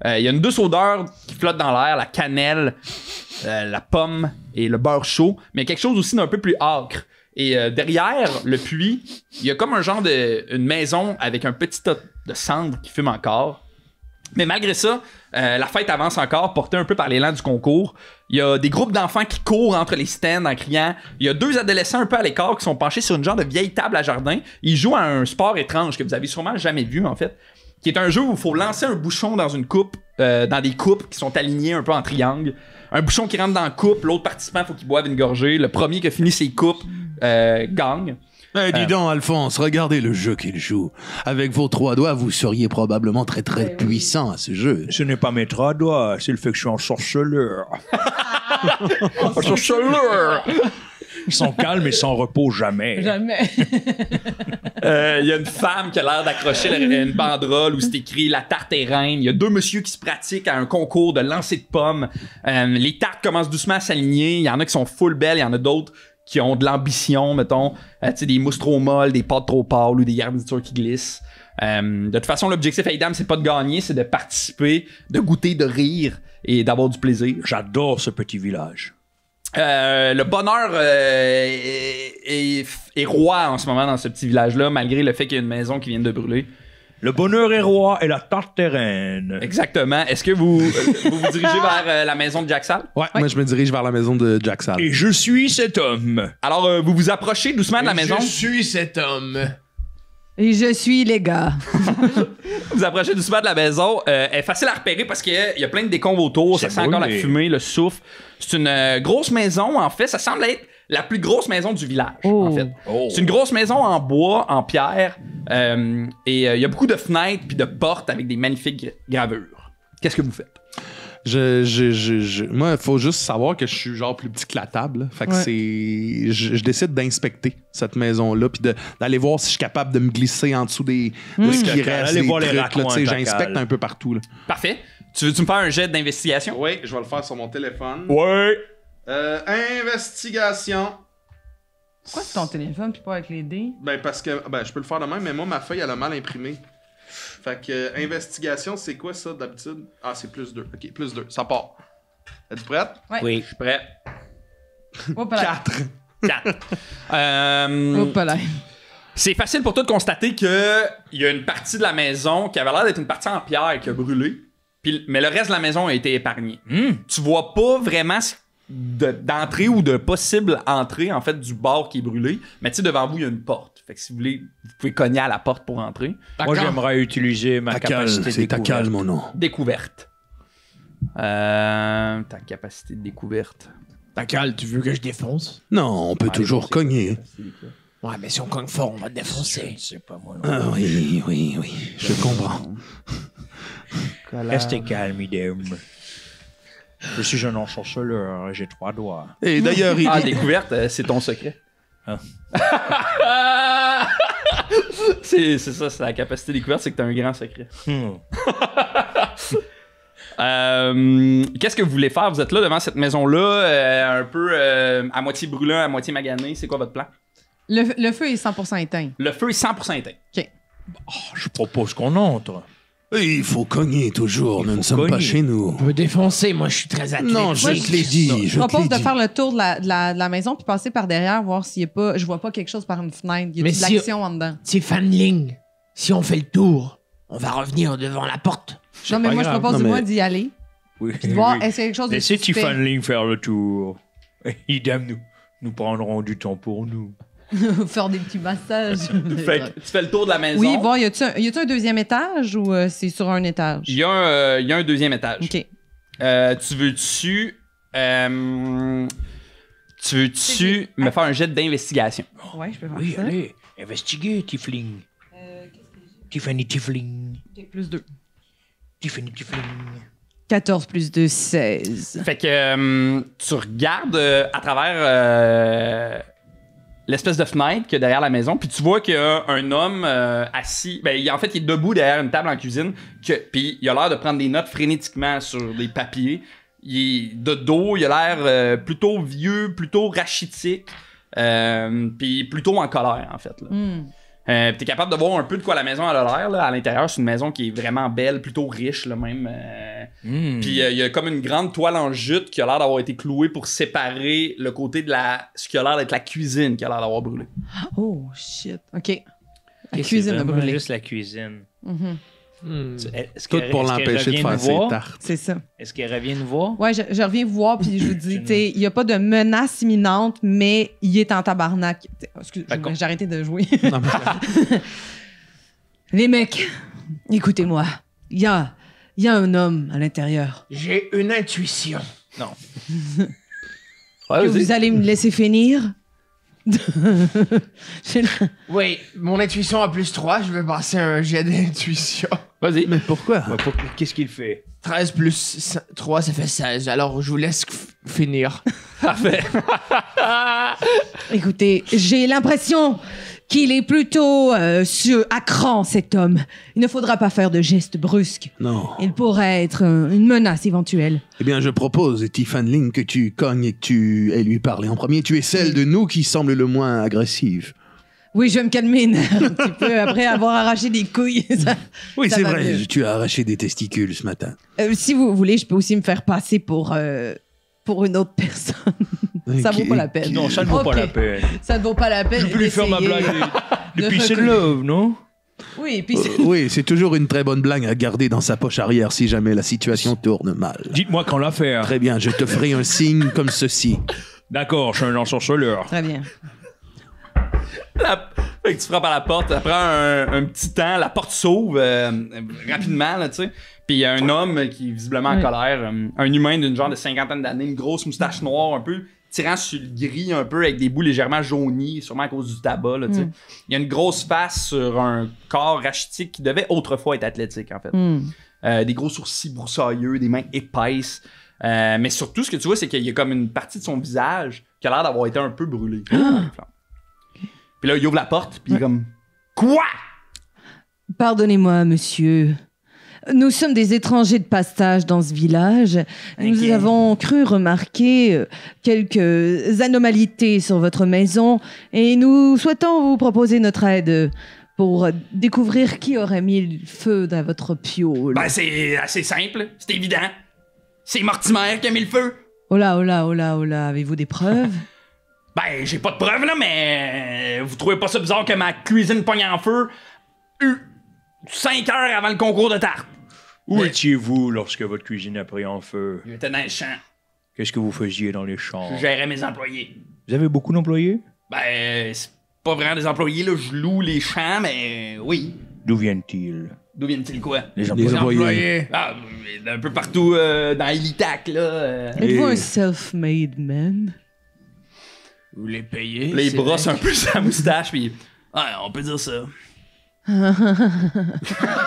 Il y a une douce odeur qui flotte dans l'air, la cannelle, la pomme et le beurre chaud, mais quelque chose aussi d'un peu plus âcre. Et derrière le puits, il y a comme un genre une maison avec un petit tas de cendres qui fume encore. Mais malgré ça, la fête avance encore, portée un peu par l'élan du concours. Il y a des groupes d'enfants qui courent entre les stands en criant. Il y a 2 adolescents un peu à l'écart qui sont penchés sur une genre de vieille table à jardin. Ils jouent à un sport étrange que vous avez sûrement jamais vu, en fait, qui est un jeu où il faut lancer un bouchon dans une coupe, dans des coupes qui sont alignées un peu en triangle. Un bouchon qui rentre dans la coupe, l'autre participant, faut qu'il boive une gorgée. Le premier qui a fini ses coupes gagne. Dis donc, Alphonse, regardez le jeu qu'il joue. Avec vos 3 doigts, vous seriez probablement très très puissant à ce jeu. Ce n'est pas mes 3 doigts, c'est le fait que je suis un sorceleur. Ils sont calmes et sans repos jamais. Jamais. Il y a une femme qui a l'air d'accrocher une banderole où c'est écrit « La tarte est reine ». Il y a 2 messieurs qui se pratiquent à un concours de lancer de pommes. Les tartes commencent doucement à s'aligner. Il y en a qui sont full belles, il y en a d'autres qui ont de l'ambition, mettons. Tu sais, des mousses trop molles, des pâtes trop pâles ou des garnitures qui glissent. De toute façon, l'objectif à Idam, c'est pas de gagner, c'est de participer, de goûter, de rire et d'avoir du plaisir. J'adore ce petit village. Le bonheur est roi en ce moment dans ce petit village-là, malgré le fait qu'il y a une maison qui vient de brûler. Le bonheur est roi et la tarte est reine. Exactement. Est-ce que vous vous dirigez vers la maison de Jack Sal? Ouais, moi je me dirige vers la maison de Jack Sal. Et je suis cet homme. Alors, vous vous approchez doucement de la maison. Je suis cet homme. Et je suis les gars. Vous approchez doucement de la maison. Elle est facile à repérer parce qu'il y a plein de décombres autour. Ça C'est sent encore la brûlé. fumée, le souffle. C'est une grosse maison, en fait. Ça semble être la plus grosse maison du village, Oh. en fait. Oh. C'est une grosse maison en bois, en pierre. Et il y a beaucoup de fenêtres puis de portes avec des magnifiques gravures. Qu'est-ce que vous faites? Moi, il faut juste savoir que je suis genre plus petit que la table. Là. Fait que Ouais. je décide d'inspecter cette maison-là puis d'aller voir si je suis capable de me glisser en dessous de ce qui reste. Allez des voir les trucs, là, raccoins, tu sais, ta j'inspecte cale. un peu partout. Là. Parfait. Tu veux-tu me faire un jet d'investigation? Oui, je vais le faire sur mon téléphone. Ouais. Investigation. Pourquoi c'est ton téléphone puis pas avec les dés? Ben, parce que je peux le faire de même, mais moi, ma feuille, elle a mal imprimé. Fait que investigation, c'est quoi ça d'habitude? Ah, c'est +2. Ok, +2. Ça part. Êtes-vous prête? Oui, je suis prêt. Hop là. 4. Hop là. C'est facile pour toi de constater que il y a une partie de la maison qui avait l'air d'être une partie en pierre qui a brûlé, mais le reste de la maison a été épargné. Tu vois pas vraiment d'entrée ou de possible entrée en fait du bar qui est brûlé, mais tu sais devant vous il y a une porte. Fait que si vous voulez, vous pouvez cogner à la porte pour entrer. Moi, j'aimerais utiliser ma capacité de C'est découverte. Takal, mon nom. Découverte. Ta capacité de découverte. Takal, tu veux que je défonce? Non, on peut toujours cogner. Ouais, mais si on cogne fort, on va te défoncer. C'est pas moi. Ah oui, je comprends. Restez calme, idem. Je suis un ensorceleur, j'ai 3 doigts. Et d'ailleurs, Découverte, c'est ton secret. Ah. c'est ça, c'est la capacité de découverte, c'est que t'as un grand secret. Qu'est-ce que vous voulez faire? Vous êtes là devant cette maison-là, un peu à moitié brûlant, à moitié magané. C'est quoi votre plan? Le feu est 100% éteint. Le feu est 100% éteint. OK. Je propose qu'on entre. il faut cogner toujours. Nous ne sommes pas cogner. chez nous. On peut défoncer, moi je suis très athlétique. Non, je te l'ai dit. Je propose de faire le tour de la maison puis passer par derrière, voir s'il n'y a pas. Je vois pas quelque chose par une fenêtre. Il y a Mais de si- l'action en dedans. C'est Fanling. Si on fait le tour, on va revenir devant la porte. Non, mais pas moi, je grave. propose Non, du moins mais- d'y aller. Oui. Puis de voir, est-ce qu'il y a quelque chose de Laissez suspect? Tiffany faire le tour. Idem, nous prendrons du temps pour nous. Faire des petits massages. Fait que tu fais le tour de la maison. Oui, voir, y a-tu un deuxième étage ou c'est sur un étage? Il y a un deuxième étage. OK. Tu veux-tu me faire un jet d'investigation? Ouais, je peux faire Oui, ça. allez, investiguez, Tiffling. Tiffany Tiffling. Plus 2. Tiffany Tiffling. 14 plus 2, 16. Fait que tu regardes à travers l'espèce de fenêtre qu'il y a derrière la maison, puis tu vois qu'il y a un homme assis. Ben, il est debout derrière une table en cuisine, puis il a l'air de prendre des notes frénétiquement sur des papiers. Il est de dos, il a l'air plutôt vieux, plutôt rachitique, puis plutôt en colère, en fait. Là. T'es capable de voir un peu de quoi la maison a l'air. Là. À l'intérieur, c'est une maison qui est vraiment belle, plutôt riche, là, même. Puis il y a comme une grande toile en jute qui a l'air d'avoir été clouée pour séparer le côté de ce qui a l'air d'être la cuisine qui a l'air d'avoir brûlé. Oh, shit. OK. La Ok, cuisine c'est a vraiment brûlé. juste la cuisine. Est-ce Tout qu'elle- pour est-ce qu'elle l'empêcher de revient faire nous ses voir? tartes. C'est ça. Est-ce qu'elle revient nous voir? Ouais, je reviens vous voir, puis je vous dis, tu sais, il n'y a pas de menace imminente, mais il est en tabarnak. D'accord. J'ai arrêté de jouer. Non, mais- Les mecs, écoutez-moi. Il y a un homme à l'intérieur. J'ai une intuition. Ouais, Que vous allez me laisser finir? Oui, mon intuition a +3, je vais passer un jet d'intuition. Vas-y. Mais pourquoi? Qu'est-ce qu'il fait? 13 plus 3, ça fait 16. Alors, je vous laisse finir. Parfait. Écoutez, j'ai l'impression qu'il est plutôt à cran, cet homme. Il ne faudra pas faire de gestes brusques. Non. Il pourrait être une menace éventuelle. Eh bien, je propose, Tiffany Ling, que tu cognes et que tu aies lui parler en premier. Tu es celle de nous qui semble le moins agressive. Oui, je vais me calmer un petit peu après avoir arraché des couilles. Oui, Ça c'est va vrai, mieux. tu as arraché des testicules ce matin. Si vous voulez, je peux aussi me faire passer pour une autre personne. Ça vaut pas la peine. Non, ça ne vaut Ok. pas la peine. Ça ne vaut pas la peine. Je peux lui faire ma d'essayer. blague. de Et puis c'est de reconnaître. love, non? Oui, puis Oui, c'est toujours une très bonne blague à garder dans sa poche arrière si jamais la situation tourne mal. Dites-moi quand la faire. Très bien, je te ferai un signe comme ceci. D'accord, je suis un ensorceleur. très bien. Fait que tu frappes à la porte, ça prend un petit temps, la porte s'ouvre rapidement, là, tu sais. Puis il y a un homme qui est visiblement en Oui. colère, un humain d'une genre de 50aine d'années, une grosse moustache noire, un peu tirant sur le gris, un peu avec des bouts légèrement jaunis, sûrement à cause du tabac, là, tu sais. Il y a une grosse face sur un corps rachitique qui devait autrefois être athlétique, en fait. Des gros sourcils broussailleux, des mains épaisses. Mais surtout, ce que tu vois, c'est qu'il y a comme une partie de son visage qui a l'air d'avoir été un peu brûlée. Puis là, il ouvre la porte, puis il est comme... Quoi? Pardonnez-moi, monsieur. Nous sommes des étrangers de passage dans ce village. Nous Ok. avons cru remarquer quelques anomalités sur votre maison et nous souhaitons vous proposer notre aide pour découvrir qui aurait mis le feu dans votre piole. Ben, c'est assez simple. C'est évident. C'est Mortimer qui a mis le feu. Oh là, avez-vous des preuves? Ben, j'ai pas de preuves, là, mais vous trouvez pas ça bizarre que ma cuisine pogne en feu 5 heures avant le concours de tarte? Où étiez-vous lorsque votre cuisine a pris en feu? J'étais dans le champ. Qu'est-ce que vous faisiez dans les champs? Je gérais mes employés. Vous avez beaucoup d'employés? Ben, c'est pas vraiment des employés, là. Je loue les champs, mais oui. D'où viennent-ils? D'où viennent-ils quoi? Les employés. Ah, un peu partout dans Elitac, là. Êtes-vous un self-made man? Vous les payez? Les brosses un peu sa moustache, puis... Ouais, on peut dire ça.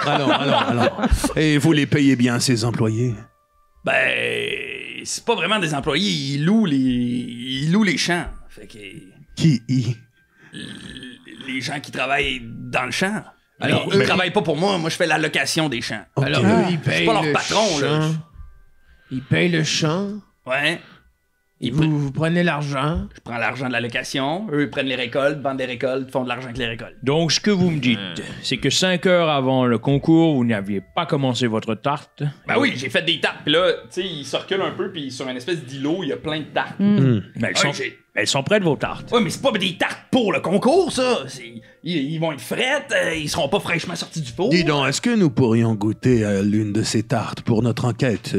Alors. Et vous les payez bien, ces employés? Ben... C'est pas vraiment des employés, ils louent les champs. Fait que... Qui Les gens qui travaillent dans le champ. Alors, eux travaillent pas pour moi je fais la location des champs. Okay. Alors, eux, ils payent pas leur le patron, champ. là. Ils payent le champ. Ouais. Vous prenez l'argent. Je prends l'argent de la location, eux ils prennent les récoltes, vendent des récoltes, font de l'argent avec les récoltes. Donc, ce que vous me dites, c'est que 5 heures avant le concours, vous n'aviez pas commencé votre tarte? Ben oui, j'ai fait des tartes, puis là, tu sais, ils se reculent un peu, puis sur une espèce d'îlot, il y a plein de tartes. Mais elles sont prêtes, vos tartes. Ouais, mais c'est pas des tartes pour le concours, ça! Ils vont être frettes, ils seront pas fraîchement sortis du four. Dis donc, est-ce que nous pourrions goûter à l'une de ces tartes pour notre enquête,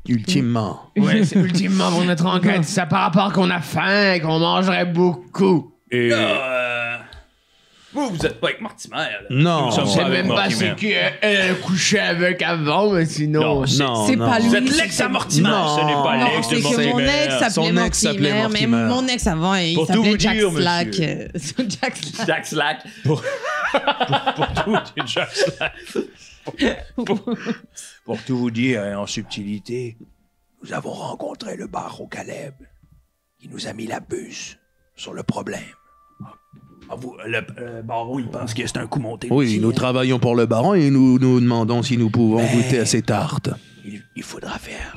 ultimement? Ouais, c'est ultimement pour notre enquête. Ça par rapport qu'on a faim et qu'on mangerait beaucoup. Et Vous êtes pas avec Mortimer, là. Non, sommes Je sais pas avec même pas Mortimer. c'est qui elle couchait avec avant, mais sinon. non, c'est non. pas lui. Vous êtes l'ex à Mortimer. Non. ce n'est pas Non, l'ex c'est de que mon Mortimer. ex s'appelait Son ex s'appelait Mortimer, mais Mortimer. mon ex avant, il Pour tout s'appelait vous Jack dire, Slack. monsieur. Jack Slack. Jack Slack. Pour tout, Jack Slack. Pour tout vous dire, en subtilité, nous avons rencontré le baron Caleb, qui nous a mis la puce sur le problème. Le baron, il pense que c'est un coup monté. Oui, aussi, nous hein. travaillons pour le baron et nous nous demandons si nous pouvons goûter à ces tartes. Il faudra faire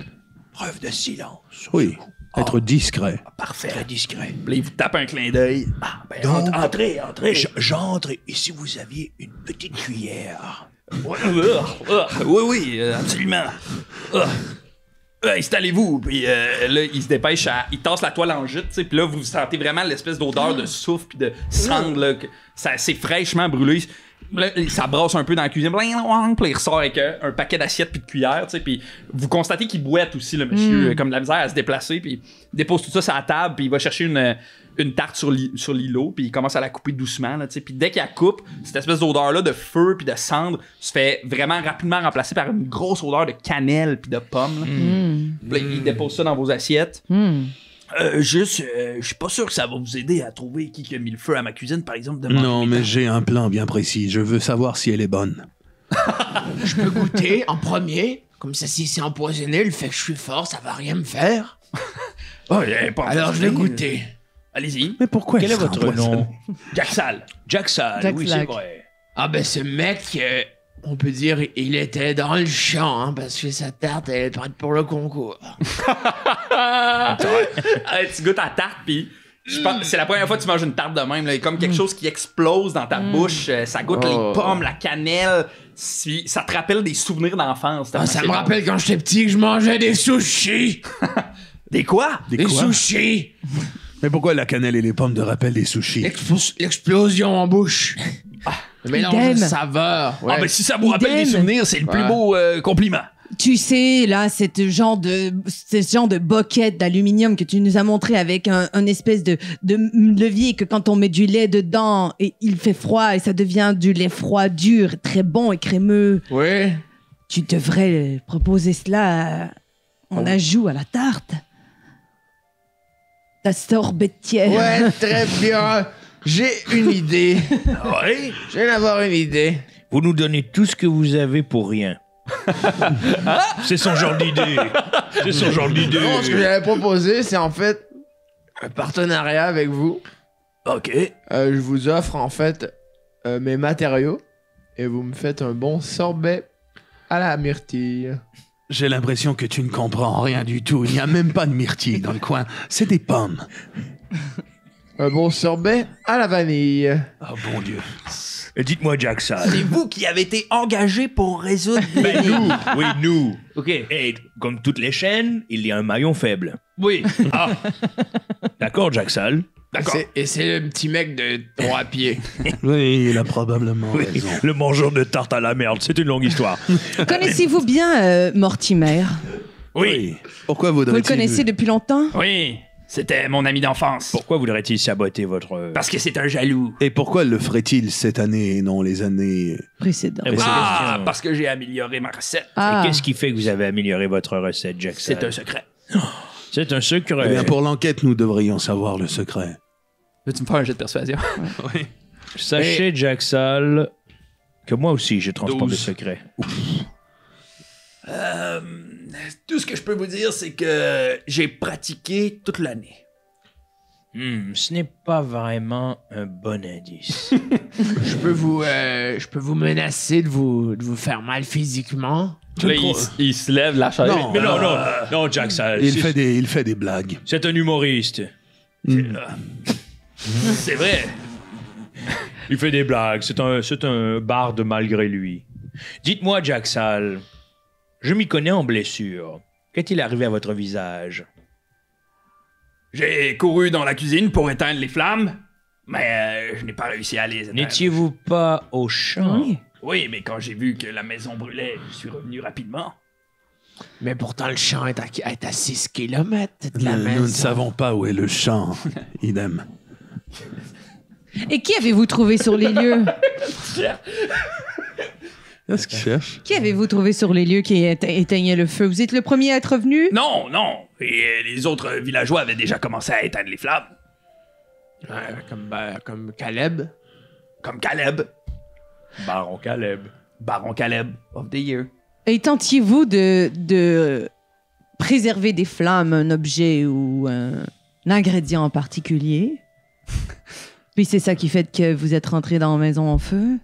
preuve de silence. sur Oui, ce coup. être discret. Parfait. Très discret. Puis là, il vous tape un clin d'œil. Ah, ben, Donc, entrez. J'entre et si vous aviez une petite cuillère. Oui, absolument. Installez-vous, puis là, il se dépêche il tasse la toile en jute, tu sais, puis là, vous sentez vraiment l'espèce d'odeur de souffle puis de cendre, là, que c'est fraîchement brûlé. Là, ça brasse un peu dans la cuisine, puis il ressort avec un paquet d'assiettes puis de cuillères, tu sais, puis vous constatez qu'il boite aussi, le monsieur, comme de la misère à se déplacer, puis il dépose tout ça sur la table, puis il va chercher une tarte sur l'îlot, puis il commence à la couper doucement, là, tu sais, puis dès qu'il la coupe, cette espèce d'odeur-là de feu puis de cendre se fait vraiment rapidement remplacer par une grosse odeur de cannelle puis de pomme. Puis là, il dépose ça dans vos assiettes. Je suis pas sûr que ça va vous aider à trouver qui a mis le feu à ma cuisine, par exemple. Non, mais j'ai un plan bien précis. Je veux savoir si elle est bonne. Je peux goûter en premier. Comme ça, si c'est empoisonné, le fait que je suis fort, ça va rien me faire. Alors je vais goûter. Allez-y. Mais pourquoi Quel elle est sera votre empoisonnée? nom? Jack Sal. Jack Sal, Jack oui, Slack. c'est vrai. Ah ben ce mec, on peut dire, il était dans le champ, hein, parce que sa tarte, elle est prête pour le concours. Tu goûtes à tarte, puis je pense c'est la première fois que tu manges une tarte de même. Là, comme quelque chose qui explose dans ta bouche. Ça goûte les pommes, la cannelle. Ça te rappelle des souvenirs d'enfance. Ah, ça me rappelle quand j'étais petit que je mangeais des sushis. Des quoi? Des sushis. Mais pourquoi la cannelle et les pommes te rappellent des sushis? L'explosion en bouche. Le mélange de Idem. saveurs. Ouais. Ah, ben si ça vous rappelle Idem. des souvenirs, c'est le plus Ouais. beau compliment. Tu sais, là, ce genre de boquette d'aluminium que tu nous as montré avec un espèce de levier que quand on met du lait dedans, et il fait froid et ça devient du lait froid, dur, très bon et crémeux. Oui. Tu devrais proposer cela en ajout à la tarte. Ta sorbetière. Ouais, très bien. J'ai une idée. Oui. Je viens d'avoir une idée. Vous nous donnez tout ce que vous avez pour rien. C'est son genre d'idée. C'est son genre d'idée. Non, ce que j'avais proposé, c'est en fait un partenariat avec vous. OK. Je vous offre en fait mes matériaux et vous me faites un bon sorbet à la myrtille. J'ai l'impression que tu ne comprends rien du tout. Il n'y a même pas de myrtille dans le coin. C'est des pommes. Un bon sorbet à la vanille. Oh bon Dieu. Dites-moi, Jackson. C'est vous qui avez été engagé pour résoudre Nous. Oui, nous. OK. Et comme toutes les chaînes, il y a un maillon faible. Oui. Ah. D'accord, Jackson. D'accord. Et c'est le petit mec de 3 pieds. Oui, il a probablement Oui, raison. le mangeur de tarte à la merde, c'est une longue histoire. Connaissez-vous bien Mortimer? Oui. Pourquoi Vous le voudrait-il... connaissez depuis longtemps? Oui. C'était mon ami d'enfance. Pourquoi voudrait-il saboter votre... Parce que c'est un jaloux. Et pourquoi le ferait-il cette année et non les années... Précédent. Eh ben, question. Parce que j'ai amélioré ma recette. Ah. Et qu'est-ce qui fait que vous avez amélioré votre recette, Jackson? C'est un secret. C'est un secret. Eh bien, pour l'enquête, nous devrions savoir le secret. Veux-tu me faire un jet de persuasion? Sachez, Jackson, que moi aussi, je transporte 12. des secrets. Tout ce que je peux vous dire, c'est que j'ai pratiqué toute l'année. Ce n'est pas vraiment un bon indice. Je peux vous menacer de vous faire mal physiquement. Là, il se lève la chaise. Non. Mais non, Jackson. Il fait des blagues. C'est un humoriste. C'est vrai. Il fait des blagues. C'est un barde malgré lui. Dites-moi, Jackson, je m'y connais en blessure. Qu'est-il arrivé à votre visage? J'ai couru dans la cuisine pour éteindre les flammes, mais je n'ai pas réussi à les éteindre. N'étiez-vous pas au champ? Oui. Oui, mais quand j'ai vu que la maison brûlait, je suis revenu rapidement. Mais pourtant, le champ est à 6 km de la maison. Nous ne savons pas où est le champ. Idem. Et qui avez-vous trouvé sur les lieux? Qu'est-ce qu'il cherche? Qui avez-vous trouvé sur les lieux qui éteignait le feu? Vous êtes le premier à être venu? Non. Et les autres villageois avaient déjà commencé à éteindre les flammes. Comme Caleb. Comme Caleb. Baron Caleb. Baron Caleb of the Year. Et tentiez-vous de préserver des flammes, un objet ou un ingrédient en particulier? Puis c'est ça qui fait que vous êtes rentré dans la maison en feu?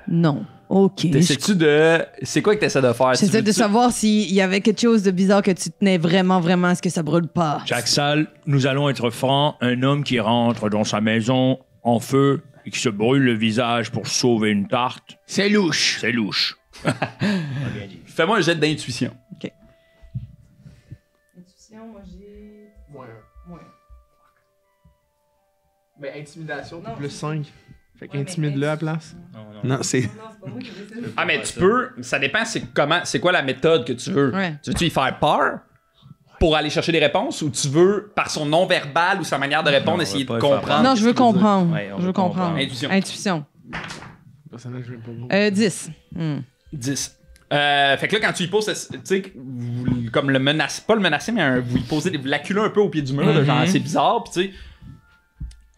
Non. OK. C'est quoi que t'essaies de faire? J'essaie de savoir s'il y avait quelque chose de bizarre que tu tenais vraiment à ce que ça brûle pas. Jackson, nous allons être francs. Un homme qui rentre dans sa maison en feu et qui se brûle le visage pour sauver une tarte, C'est louche. c'est louche. Fais-moi un jet d'intuition. Intuition, moi j'ai... Mais intimidation, Non. plus 5. Fait Ouais, qu'intimide-le à la place. Non, c'est... Ah, mais tu peux. Ça dépend, c'est quoi la méthode que tu veux. Ouais. Tu veux-tu y faire peur pour aller chercher des réponses ou tu veux, par son non-verbal ou sa manière de répondre, Non, essayer de on va pas faire comprendre? Non, je veux comprendre. Ouais, on je veut veux comprendre. comprendre. Intuition. Personnage, je vais pas 10. 10. Fait que là, quand tu y poses, tu sais, comme le menacer, pas le menacer, mais vous y posez, vous l'acculez un peu au pied du mur, là, genre c'est bizarre, pis tu sais,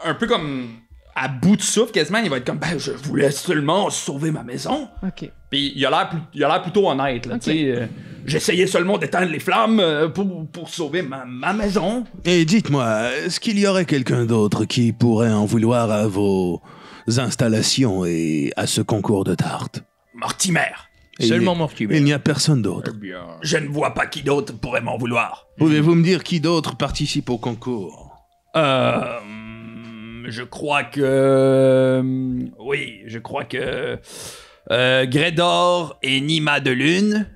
un peu comme à bout de souffle quasiment, il va être comme, ben, je voulais seulement sauver ma maison. OK. Puis il a l'air plutôt honnête, là, tu sais. J'essayais seulement d'éteindre les flammes pour sauver ma maison. Et dites-moi, est-ce qu'il y aurait quelqu'un d'autre qui pourrait en vouloir à vos installations et à ce concours de tarte? Mortimer. Et Seulement Mortimer. Il n'y a personne d'autre. Je ne vois pas qui d'autre pourrait m'en vouloir. Pouvez-vous me dire qui d'autre participe au concours? Je crois que... oui, je crois que... Grédor et Nima de Lune,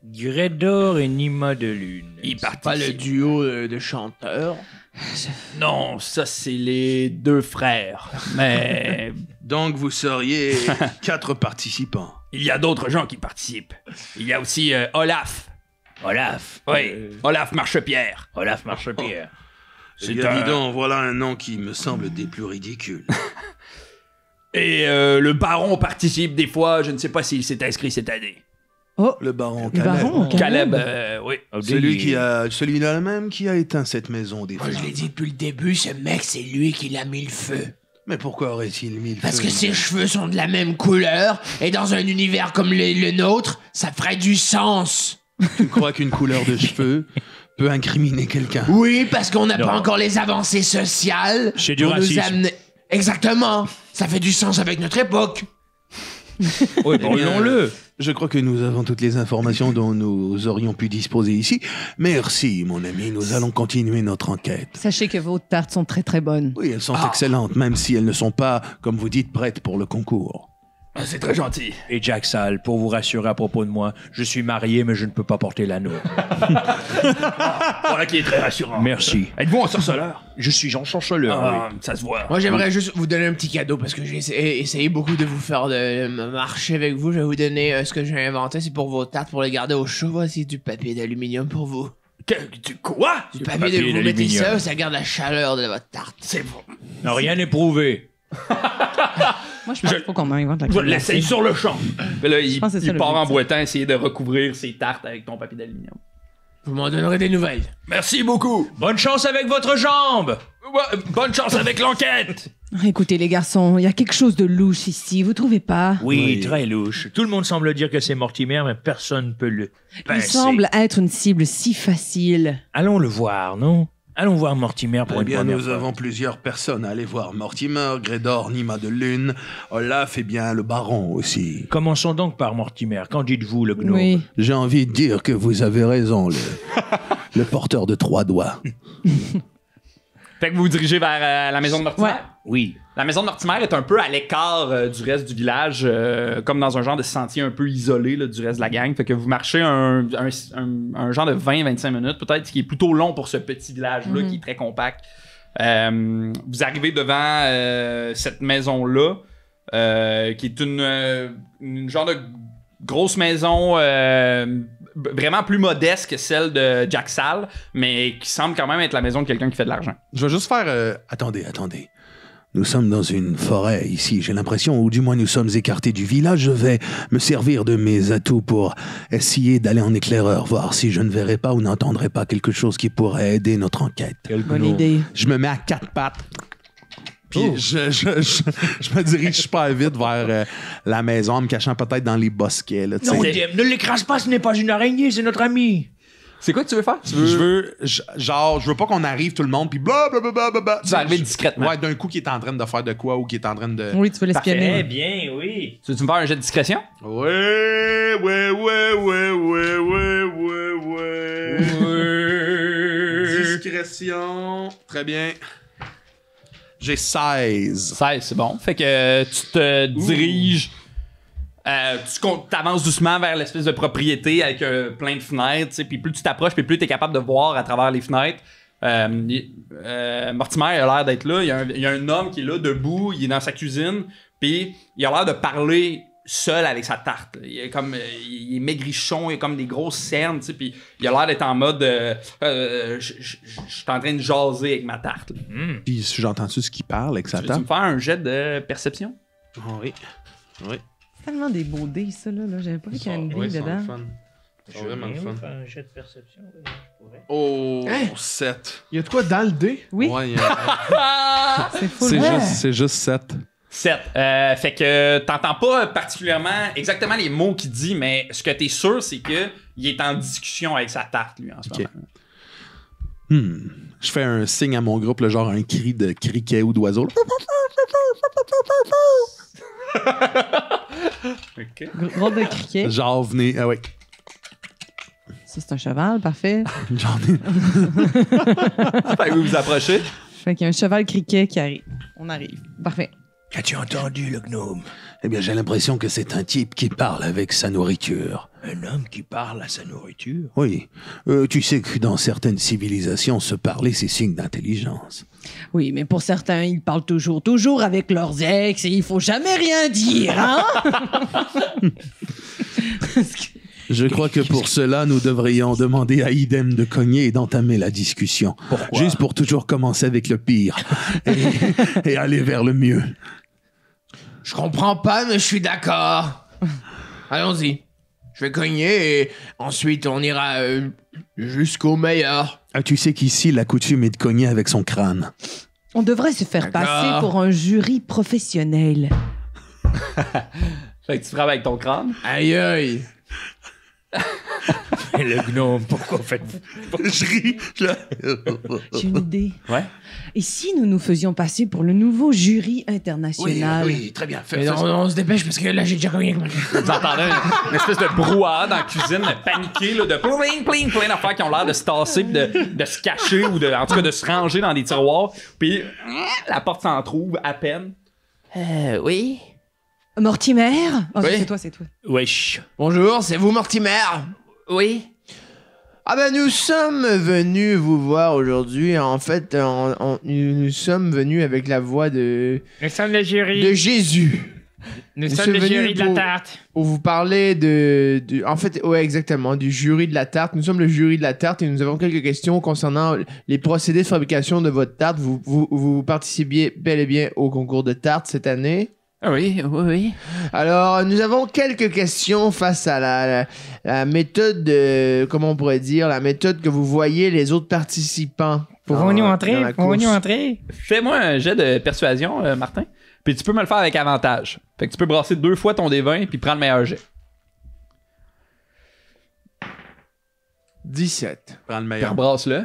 Grédor et Nima de Lune. ils Pas le participent. duo de chanteurs. Non, ça c'est les deux frères. Mais Donc vous seriez 4 participants. il y a d'autres gens qui participent. Il y a aussi Olaf. Olaf. Oui, Olaf Marchepierre. Olaf Marchepierre. Eh bien, dis donc, voilà un nom qui me semble des plus ridicules. Et le baron participe des fois, je ne sais pas s'il s'est inscrit cette année. Oh, Le baron le Caleb. baron, Caleb, oui. Celui-là même qui a éteint cette maison des Moi, je flammes. l'ai dit depuis le début, ce mec, c'est lui qui l'a mis le feu. Mais pourquoi aurait-il mis le Parce feu? que ses cheveux sont de la même couleur, et dans un univers comme le nôtre, ça ferait du sens. Tu crois qu'une couleur de cheveux peut incriminer quelqu'un? Oui, parce qu'on n'a Non. pas encore les avancées sociales. C'est du pour nous racisme. amener... Exactement. Ça fait du sens avec notre époque. Oui, brûlons-le. Je crois que nous avons toutes les informations dont nous aurions pu disposer ici. Merci, mon ami. Nous allons continuer notre enquête. Sachez que vos tartes sont très très bonnes. Oui, elles sont excellentes, même si elles ne sont pas, comme vous dites, prêtes pour le concours. C'est très gentil. Et Jack Sal, pour vous rassurer à propos de moi, je suis marié, mais je ne peux pas porter l'anneau. Voilà qui est très rassurant. Merci. Êtes-vous un sorceleur? Je suis Jean Chanceleur. Oui. Ça se voit. Moi, j'aimerais juste vous donner un petit cadeau parce que j'ai essayé beaucoup de vous faire marcher avec vous. Je vais vous donner ce que j'ai inventé. C'est pour vos tartes, pour les garder au chaud. Voici du papier d'aluminium pour vous. Quoi? Du papier d'aluminium. Vous mettez ça garde la chaleur de votre tarte. C'est bon. Non, rien n'est prouvé. Moi, je pense qu'il faut qu'on invente la Je crème l'essaye glacée. sur le champ. Mais là, il pense que c'est ça part en l'objectif. boitant essayer de recouvrir ses tartes avec ton papier d'aluminium. Vous m'en donnerez des nouvelles. Merci beaucoup. Bonne chance avec votre jambe! Bonne chance avec l'enquête. Écoutez, les garçons, il y a quelque chose de louche ici, vous trouvez pas? Oui, très louche. Tout le monde semble dire que c'est Mortimer, mais personne ne peut le Il pincer. semble être une cible si facile. Allons le voir, non? Allons voir Mortimer pour Eh une bien, première nous fois. avons plusieurs personnes à aller voir. Mortimer, Grédor, Nima de Lune, Olaf et bien le baron aussi. Commençons donc par Mortimer. Qu'en dites-vous, le gnome? Oui. J'ai envie de dire que vous avez raison, le porteur de 3 doigts. Fait que vous vous dirigez vers la maison de Mortimer? Ouais. Oui. La maison de Mortimer est un peu à l'écart du reste du village, comme dans un genre de sentier un peu isolé là, du reste de la gang. Fait que vous marchez un genre de 20-25 minutes, peut-être, ce qui est plutôt long pour ce petit village-là, qui est très compact. Vous arrivez devant cette maison-là, qui est une genre de grosse maison vraiment plus modeste que celle de Jack Sal, mais qui semble quand même être la maison de quelqu'un qui fait de l'argent. Je vais juste faire... Attendez. Nous sommes dans une forêt ici, j'ai l'impression, ou du moins nous sommes écartés du village. Je vais me servir de mes atouts pour essayer d'aller en éclaireur, voir si je ne verrai pas ou n'entendrai pas quelque chose qui pourrait aider notre enquête. Bonne idée. Je me mets à 4 pattes. Puis je me dirige super vite vers la maison en me cachant peut-être dans les bosquets. Là, tu sais. Non, ne l'écrase pas, ce n'est pas une araignée, c'est notre ami. C'est quoi que tu veux faire? Je veux pas qu'on arrive tout le monde puis blablabla. Tu vas arriver discrètement. Ouais, d'un coup qui est en train de faire de quoi ou qui est en train de... Oui, tu veux Très l'espionner. bien, oui. Tu veux me faire un jet de discrétion? Ouais. Discrétion. Très bien. J'ai 16. 16, c'est bon. Fait que tu te diriges... tu t'avances doucement vers l'espèce de propriété avec plein de fenêtres, puis plus tu t'approches, puis plus tu es capable de voir à travers les fenêtres. Mortimer a l'air d'être là. Il y a un homme qui est là, debout, il est dans sa cuisine, puis il a l'air de parler seul avec sa tarte. Il est maigrichon, il a comme des grosses cernes, puis il a l'air d'être en mode je suis en train de jaser avec ma tarte. Puis j'entends-tu ce qu'il parle avec sa Tu veux table? me faire un jet de perception? Oui. C'est tellement des beaux dés, ça, là. J'avais pas vu qu'il y avait une dé dedans. C'est vraiment le fun. Un jet de perception, je pourrais. Oh, Hein? 7. Y a de quoi dans le dé? Oui, Ouais, c'est fou. Ouais. c'est juste 7. 7. Fait que t'entends pas particulièrement exactement les mots qu'il dit, mais ce que t'es sûr, c'est que il est en discussion avec sa tarte, lui, en ce Ok. moment. Je fais un signe à mon groupe, le genre un cri de criquet ou d'oiseau. Gros de criquet. Genre, venez. Ah ouais. Ça, c'est un cheval, parfait. J'en ai. Fait que vous vous approchez. Fait qu'il y a un cheval criquet qui arrive. On arrive. Parfait. As-tu entendu, le gnome? Eh bien, j'ai l'impression que c'est un type qui parle avec sa nourriture. Un homme qui parle à sa nourriture? Oui. Tu sais que dans certaines civilisations, se parler, c'est signe d'intelligence. Oui, mais pour certains, ils parlent toujours avec leurs ex et il faut jamais rien dire, hein? Je crois que pour cela, nous devrions demander à Idem de cogner et d'entamer la discussion. Pourquoi? Juste pour toujours commencer avec le pire et aller vers le mieux. Je comprends pas, mais je suis d'accord. Allons-y. Je vais cogner et ensuite on ira jusqu'au meilleur. Ah, tu sais qu'ici, la coutume est de cogner avec son crâne. On devrait se faire D'accord. passer pour un jury professionnel. Fait que tu frappes avec ton crâne. Aïe aïe. Le gnome, pourquoi faites-vous? Je ris. J'ai une idée. Ouais. Et si nous nous faisions passer pour le nouveau jury international? Oui, très bien. Mais on se dépêche parce que là, j'ai déjà gagné. Vous entendez une espèce de brouhaha dans la cuisine, paniqué, là, de plein d'affaires qui ont l'air de se tasser, pis de se cacher ou en tout cas de se ranger dans des tiroirs. Puis la porte s'en trouve à peine. Oui. Mortimer? Oh, Oui. C'est toi. Wesh. Bonjour, c'est vous Mortimer? Oui. Ah ben nous sommes venus vous voir aujourd'hui. En fait, nous sommes venus avec la voix de Nous sommes le jury. Jésus. Nous Nous sommes sommes le jury venus de la pour- tarte. Pour vous parler en fait, ouais, exactement, du jury de la tarte. Nous sommes le jury de la tarte et nous avons quelques questions concernant les procédés de fabrication de votre tarte. Vous participiez bel et bien au concours de tarte cette année. Oui. Alors, nous avons quelques questions face à la méthode, comment on pourrait dire, la méthode que vous voyez les autres participants. Pouvons-nous dans la entrer? course. Pouvons-nous entrer? Fais-moi un jet de persuasion, Martin. Puis tu peux me le faire avec avantage. Fait que tu peux brasser 2 fois ton D20 puis prendre le meilleur jet. 17. Prends le meilleur. Brasse-le.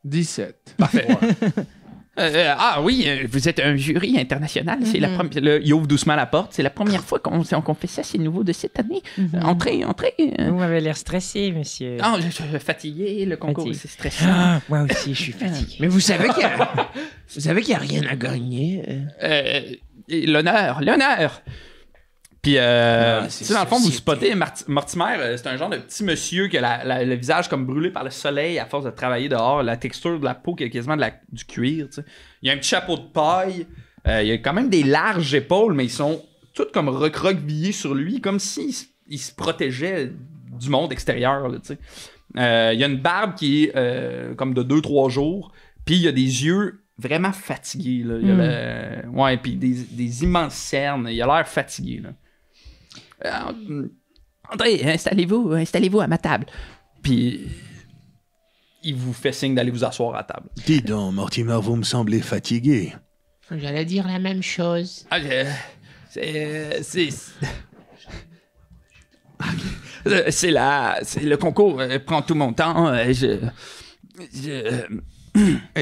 17. Parfait. Vous êtes un jury international. C'est la première. Il ouvre doucement la porte. C'est la première fois qu'on fait ça. C'est nouveau de cette année. Entrez. Vous m'avez l'air stressé, monsieur. Ah, je suis fatigué. Le concours, Fatigué. c'est stressant. Ah, moi aussi, je suis fatigué. Mais vous savez qu'il y a rien à gagner. L'honneur. Puis, c'est tu sais, dans le fond, vous société. spottez Mortimer, c'est un genre de petit monsieur qui a le visage comme brûlé par le soleil à force de travailler dehors, la texture de la peau qui est quasiment du cuir, tu sais. Il a un petit chapeau de paille, il a quand même des larges épaules, mais ils sont toutes comme recroquevillées sur lui, comme s'il se protégeait du monde extérieur, là, tu sais. Il y a une barbe qui est comme de 2-3 jours, puis il a des yeux vraiment fatigués, là. Il a ouais, puis des immenses cernes, il a l'air fatigué, là. André, installez-vous à ma table. Puis, il vous fait signe d'aller vous asseoir à table. Dis donc, Mortimer, vous me semblez fatigué. J'allais dire la même chose. C'est le concours prend tout mon temps. Et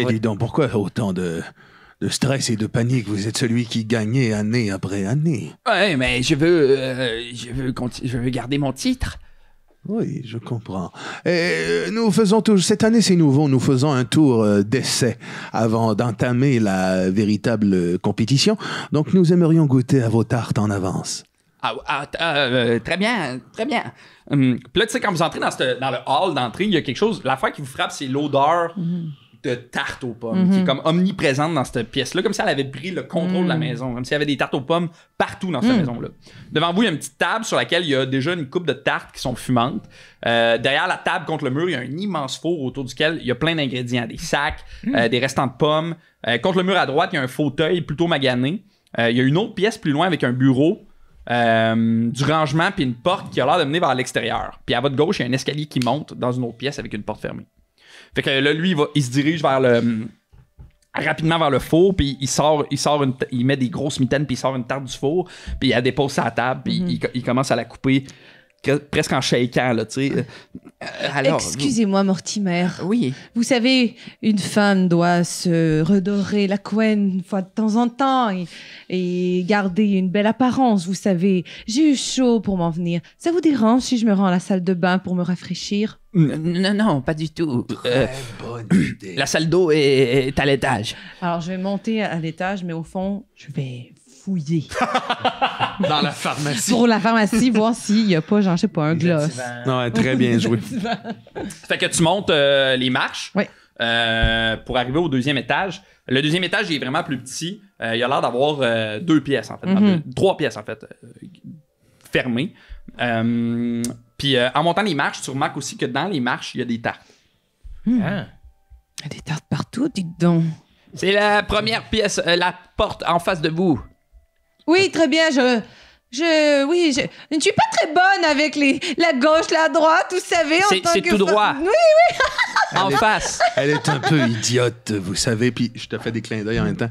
dis donc, pourquoi autant de stress et de panique? Vous êtes celui qui gagnait année après année. Ouais, mais je veux garder mon titre. Oui, je comprends. Et nous faisons cette année, c'est nouveau, nous faisons un tour d'essai avant d'entamer la véritable compétition. Donc, nous aimerions goûter à vos tartes en avance. Très bien. Puis là, tu sais, quand vous entrez dans le hall d'entrée, il y a quelque chose. L'affaire qui vous frappe, c'est l'odeur de tarte aux pommes qui est comme omniprésente dans cette pièce-là, comme si elle avait pris le contrôle de la maison, comme s'il y avait des tartes aux pommes partout dans cette maison-là. Devant vous, il y a une petite table sur laquelle il y a déjà une coupe de tartes qui sont fumantes. Derrière la table, contre le mur, il y a un immense four autour duquel il y a plein d'ingrédients, des sacs, des restants de pommes. Contre le mur à droite, il y a un fauteuil plutôt magané. Il y a une autre pièce plus loin avec un bureau, du rangement puis une porte qui a l'air de mener vers l'extérieur. Puis à votre gauche, il y a un escalier qui monte dans une autre pièce avec une porte fermée. Fait que là, lui, il se dirige rapidement vers le four, puis il met des grosses mitaines, puis il sort une tarte du four, puis il la dépose sur la table, puis il commence à la couper presque en shakant, là, tu sais. Alors, Excusez-moi, Mortimer. Oui. Vous savez, une femme doit se redorer la couenne une fois de temps en temps et garder une belle apparence, vous savez. J'ai eu chaud pour m'en venir. Ça vous dérange si je me rends à la salle de bain pour me rafraîchir? Non, pas du tout. Bonne idée. La salle d'eau est à l'étage. Alors, je vais monter à l'étage, mais au fond, je vais fouiller. Dans la pharmacie. Pour la pharmacie, voir s'il n'y a pas, genre, je sais pas, un gloss. Ouais, très bien joué. Fait que tu montes les marches Oui. pour arriver au 2e étage. Le 2e étage, il est vraiment plus petit. Il a l'air d'avoir 2 pièces, en fait. 3 pièces, en fait, fermées. Puis en montant les marches, tu remarques aussi que dans les marches, il y a des tartes. Il y a des tartes partout, dites donc. C'est la première pièce, la porte en face de vous. Oui, très bien, je ne suis pas très bonne avec la gauche, la droite, vous savez. C'est tout droit. Oui. En face. Elle est un peu idiote, vous savez, puis je te fais des clins d'œil en même temps.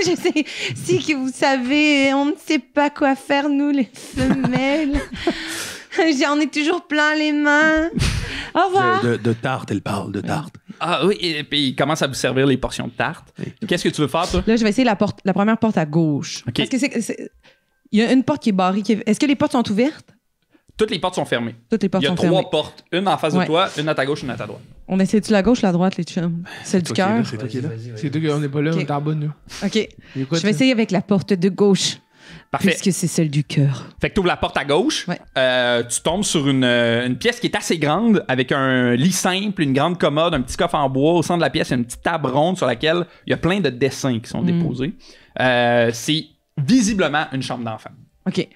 Je sais, si que vous savez, on ne sait pas quoi faire, nous, les femelles. J'en ai toujours plein les mains. Au revoir. De tarte, elle parle de tarte. Ah oui, et puis il commence à vous servir les portions de tarte. Qu'est-ce que tu veux faire, toi? Là, je vais essayer la première porte à gauche. OK. Parce que il y a une porte qui est barrée. Est-ce que les portes sont ouvertes? Toutes les portes sont fermées. Toutes les portes Il y a sont 3 fermées. portes. Une en face de Ouais. toi, une à ta gauche, une à ta droite. On essaie-tu la gauche ou la droite, les chums? Celle du cœur? C'est toi qui est là. C'est tout qu'on n'est pas là, Ok. on est en bas, nous. OK. Écoute, Je vais essayer avec la porte de gauche. Parfait. Puisque c'est celle du cœur. Fait que tu ouvres la porte à gauche. Ouais. Tu tombes sur une pièce qui est assez grande, avec un lit simple, une grande commode, un petit coffre en bois. Au centre de la pièce, il y a une petite table ronde sur laquelle il y a plein de dessins qui sont déposés. C'est visiblement une chambre d'enfant. OK.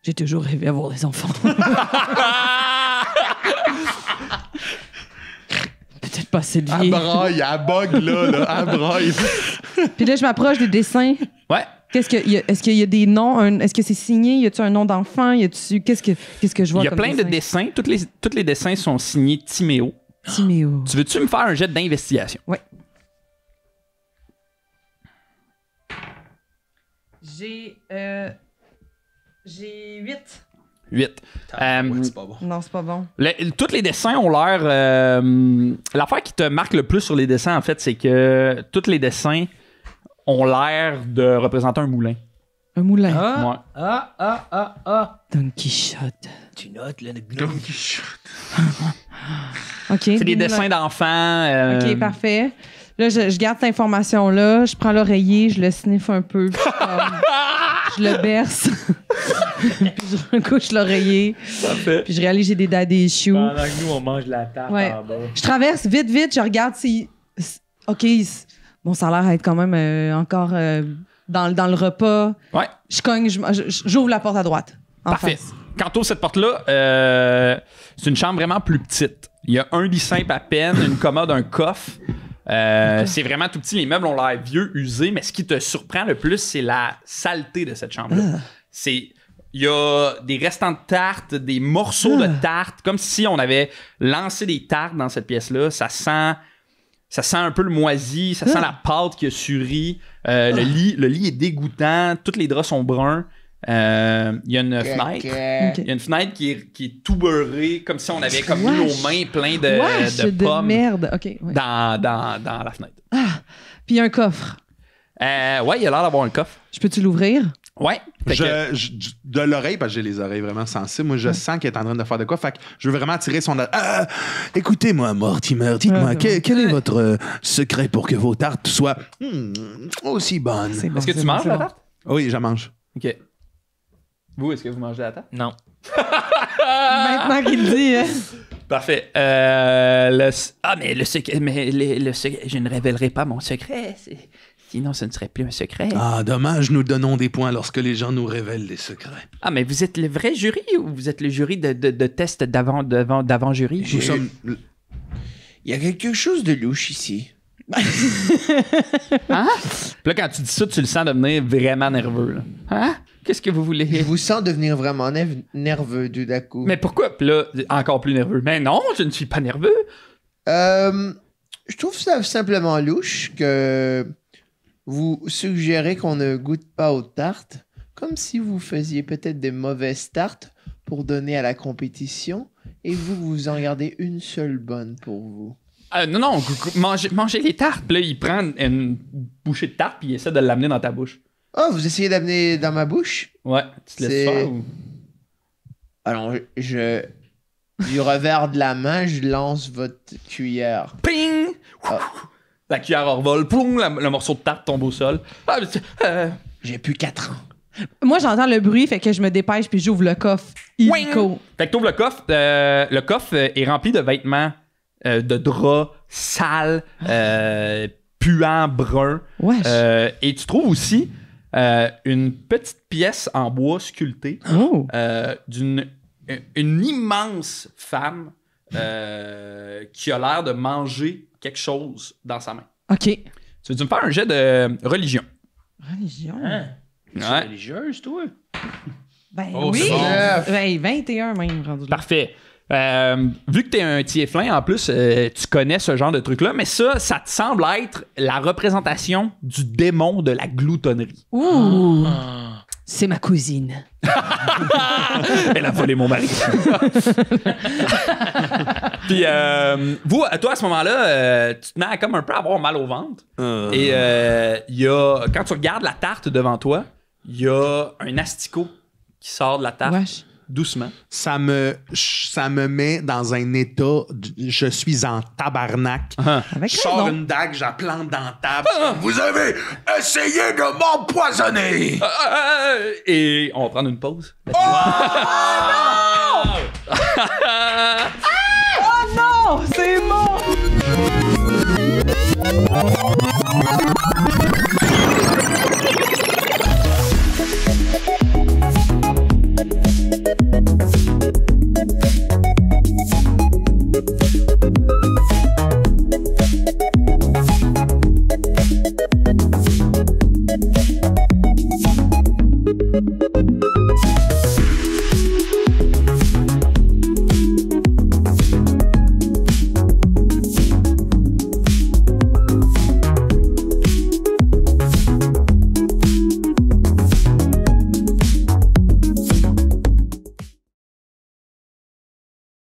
J'ai toujours rêvé d'avoir des enfants. Peut-être pas cette Elle vie. braille, elle bug là, elle braille. Puis là, je m'approche des dessins. Ouais. Est-ce qu'il y a des noms? Est-ce que c'est signé? Y a-tu un nom d'enfant? Qu'est-ce que je vois Il y a comme plein de dessin? dessins. Tous les dessins sont signés Timéo. Timéo. Tu veux-tu me faire un jet d'investigation? Ouais. J'ai 8. 8. C'est pas bon. Non, c'est pas bon. Tous les dessins ont l'air... l'affaire qui te marque le plus sur les dessins, en fait, c'est que tous les dessins ont l'air de représenter un moulin. Un moulin. Ouais. Don Quichotte. Tu notes, là, OK. C'est des dessins d'enfants. OK, parfait. Là, je garde cette information-là, je prends l'oreiller, je le sniffe un peu, puis je le berce. Puis je recouche l'oreiller. Parfait. Puis je réalise que j'ai des daddy issues. Pendant que nous, on mange la tarte Ouais. en bas. Je traverse vite, je regarde si... OK, bon, ça a l'air d'être quand même encore dans le repas. Ouais. Je cogne, j'ouvre la porte à droite. En Parfait. face. Quand tu ouvres cette porte-là, c'est une chambre vraiment plus petite. Il y a un lit simple à peine, une commode, un coffre. C'est vraiment tout petit. Les meubles ont l'air vieux, usés, mais ce qui te surprend le plus, c'est la saleté de cette chambre-là. Il y a des restants de tarte, des morceaux de tarte, comme si on avait lancé des tartes dans cette pièce-là. Ça sent un peu le moisi, ça sent la pâte qui a suri. Le lit est dégoûtant, tous les draps sont bruns. Il y a une fenêtre. Il y a une fenêtre qui est tout beurrée, comme si on avait comme mis nos mains plein de pommes merde. OK. Ouais. dans la fenêtre. Puis il y a un coffre. Ouais, il a l'air d'avoir un coffre. Je peux-tu l'ouvrir? Ouais. Fait que- De l'oreille, parce que j'ai les oreilles vraiment sensibles, moi je sens qu'elle est en train de faire de quoi. Fait que je veux vraiment attirer son... Écoutez-moi, Mortimer, dites-moi, Ouais, quel est votre secret pour que vos tartes soient aussi bonnes? C'est bon, Est-ce que c'est tu bon, manges c'est la bon. tarte? Oui, j'en mange. OK. Vous, est-ce que vous mangez la tarte? Non. Maintenant qu'il le dit, hein? Parfait. Mais le secret, je ne révélerai pas mon secret. Sinon, ce ne serait plus un secret. Ah, dommage, nous donnons des points lorsque les gens nous révèlent des secrets. Ah, mais vous êtes le vrai jury ou vous êtes le jury de test d'avant-jury? Nous sommes... Il y a quelque chose de louche ici. Hein? Puis là, quand tu dis ça, tu le sens devenir vraiment nerveux. Là. Hein? Qu'est-ce que vous voulez? Je vous sens devenir vraiment nerveux tout d'un coup. Mais pourquoi? Puis là, encore plus nerveux. Mais non, je ne suis pas nerveux. Je trouve ça simplement louche que vous suggérez qu'on ne goûte pas aux tartes, comme si vous faisiez peut-être des mauvaises tartes pour donner à la compétition, et vous en gardez une seule bonne pour vous. Non, mangez les tartes. Puis là, il prend une bouchée de tarte puis il essaie de l'amener dans ta bouche. Ah, vous essayez d'amener dans ma bouche? Ouais, tu te laisses C'est- faire ou... Alors, du revers de la main, je lance votre cuillère. Ping! Ah. La cuillère revole, ploum, le morceau de tarte tombe au sol. J'ai plus 4 ans. Moi, j'entends le bruit, fait que je me dépêche puis j'ouvre le coffre. Illico. Fait que t'ouvres le coffre. Le coffre est rempli de vêtements, de draps sales, puants, bruns. Wesh. Et tu trouves aussi une petite pièce en bois sculptée Oh. d'une une immense femme qui a l'air de manger quelque chose dans sa main. OK. Tu veux-tu me faire un jet de religion? Religion. Hein? Ouais. C'est religieuse, toi? Ben Oh, oui. c'est bon. Ben, 21 même, rendu là. Parfait. Vu que t'es un tieflin, en plus, tu connais ce genre de truc-là, mais ça te semble être la représentation du démon de la gloutonnerie. Ouh. c'est ma cousine. Elle a volé mon mari. Puis, toi, à ce moment-là, tu te mets à comme un peu à avoir mal au ventre. Et il y a, quand tu regardes la tarte devant toi, il y a un asticot qui sort de la tarte. Wesh. Doucement. Ça me met dans un état. Je suis en tabarnak. Avec Je sors raison. une dague, je la plante dans la table. Vous avez essayé de m'empoisonner! Et on va prendre une pause. Oh non, c'est bon.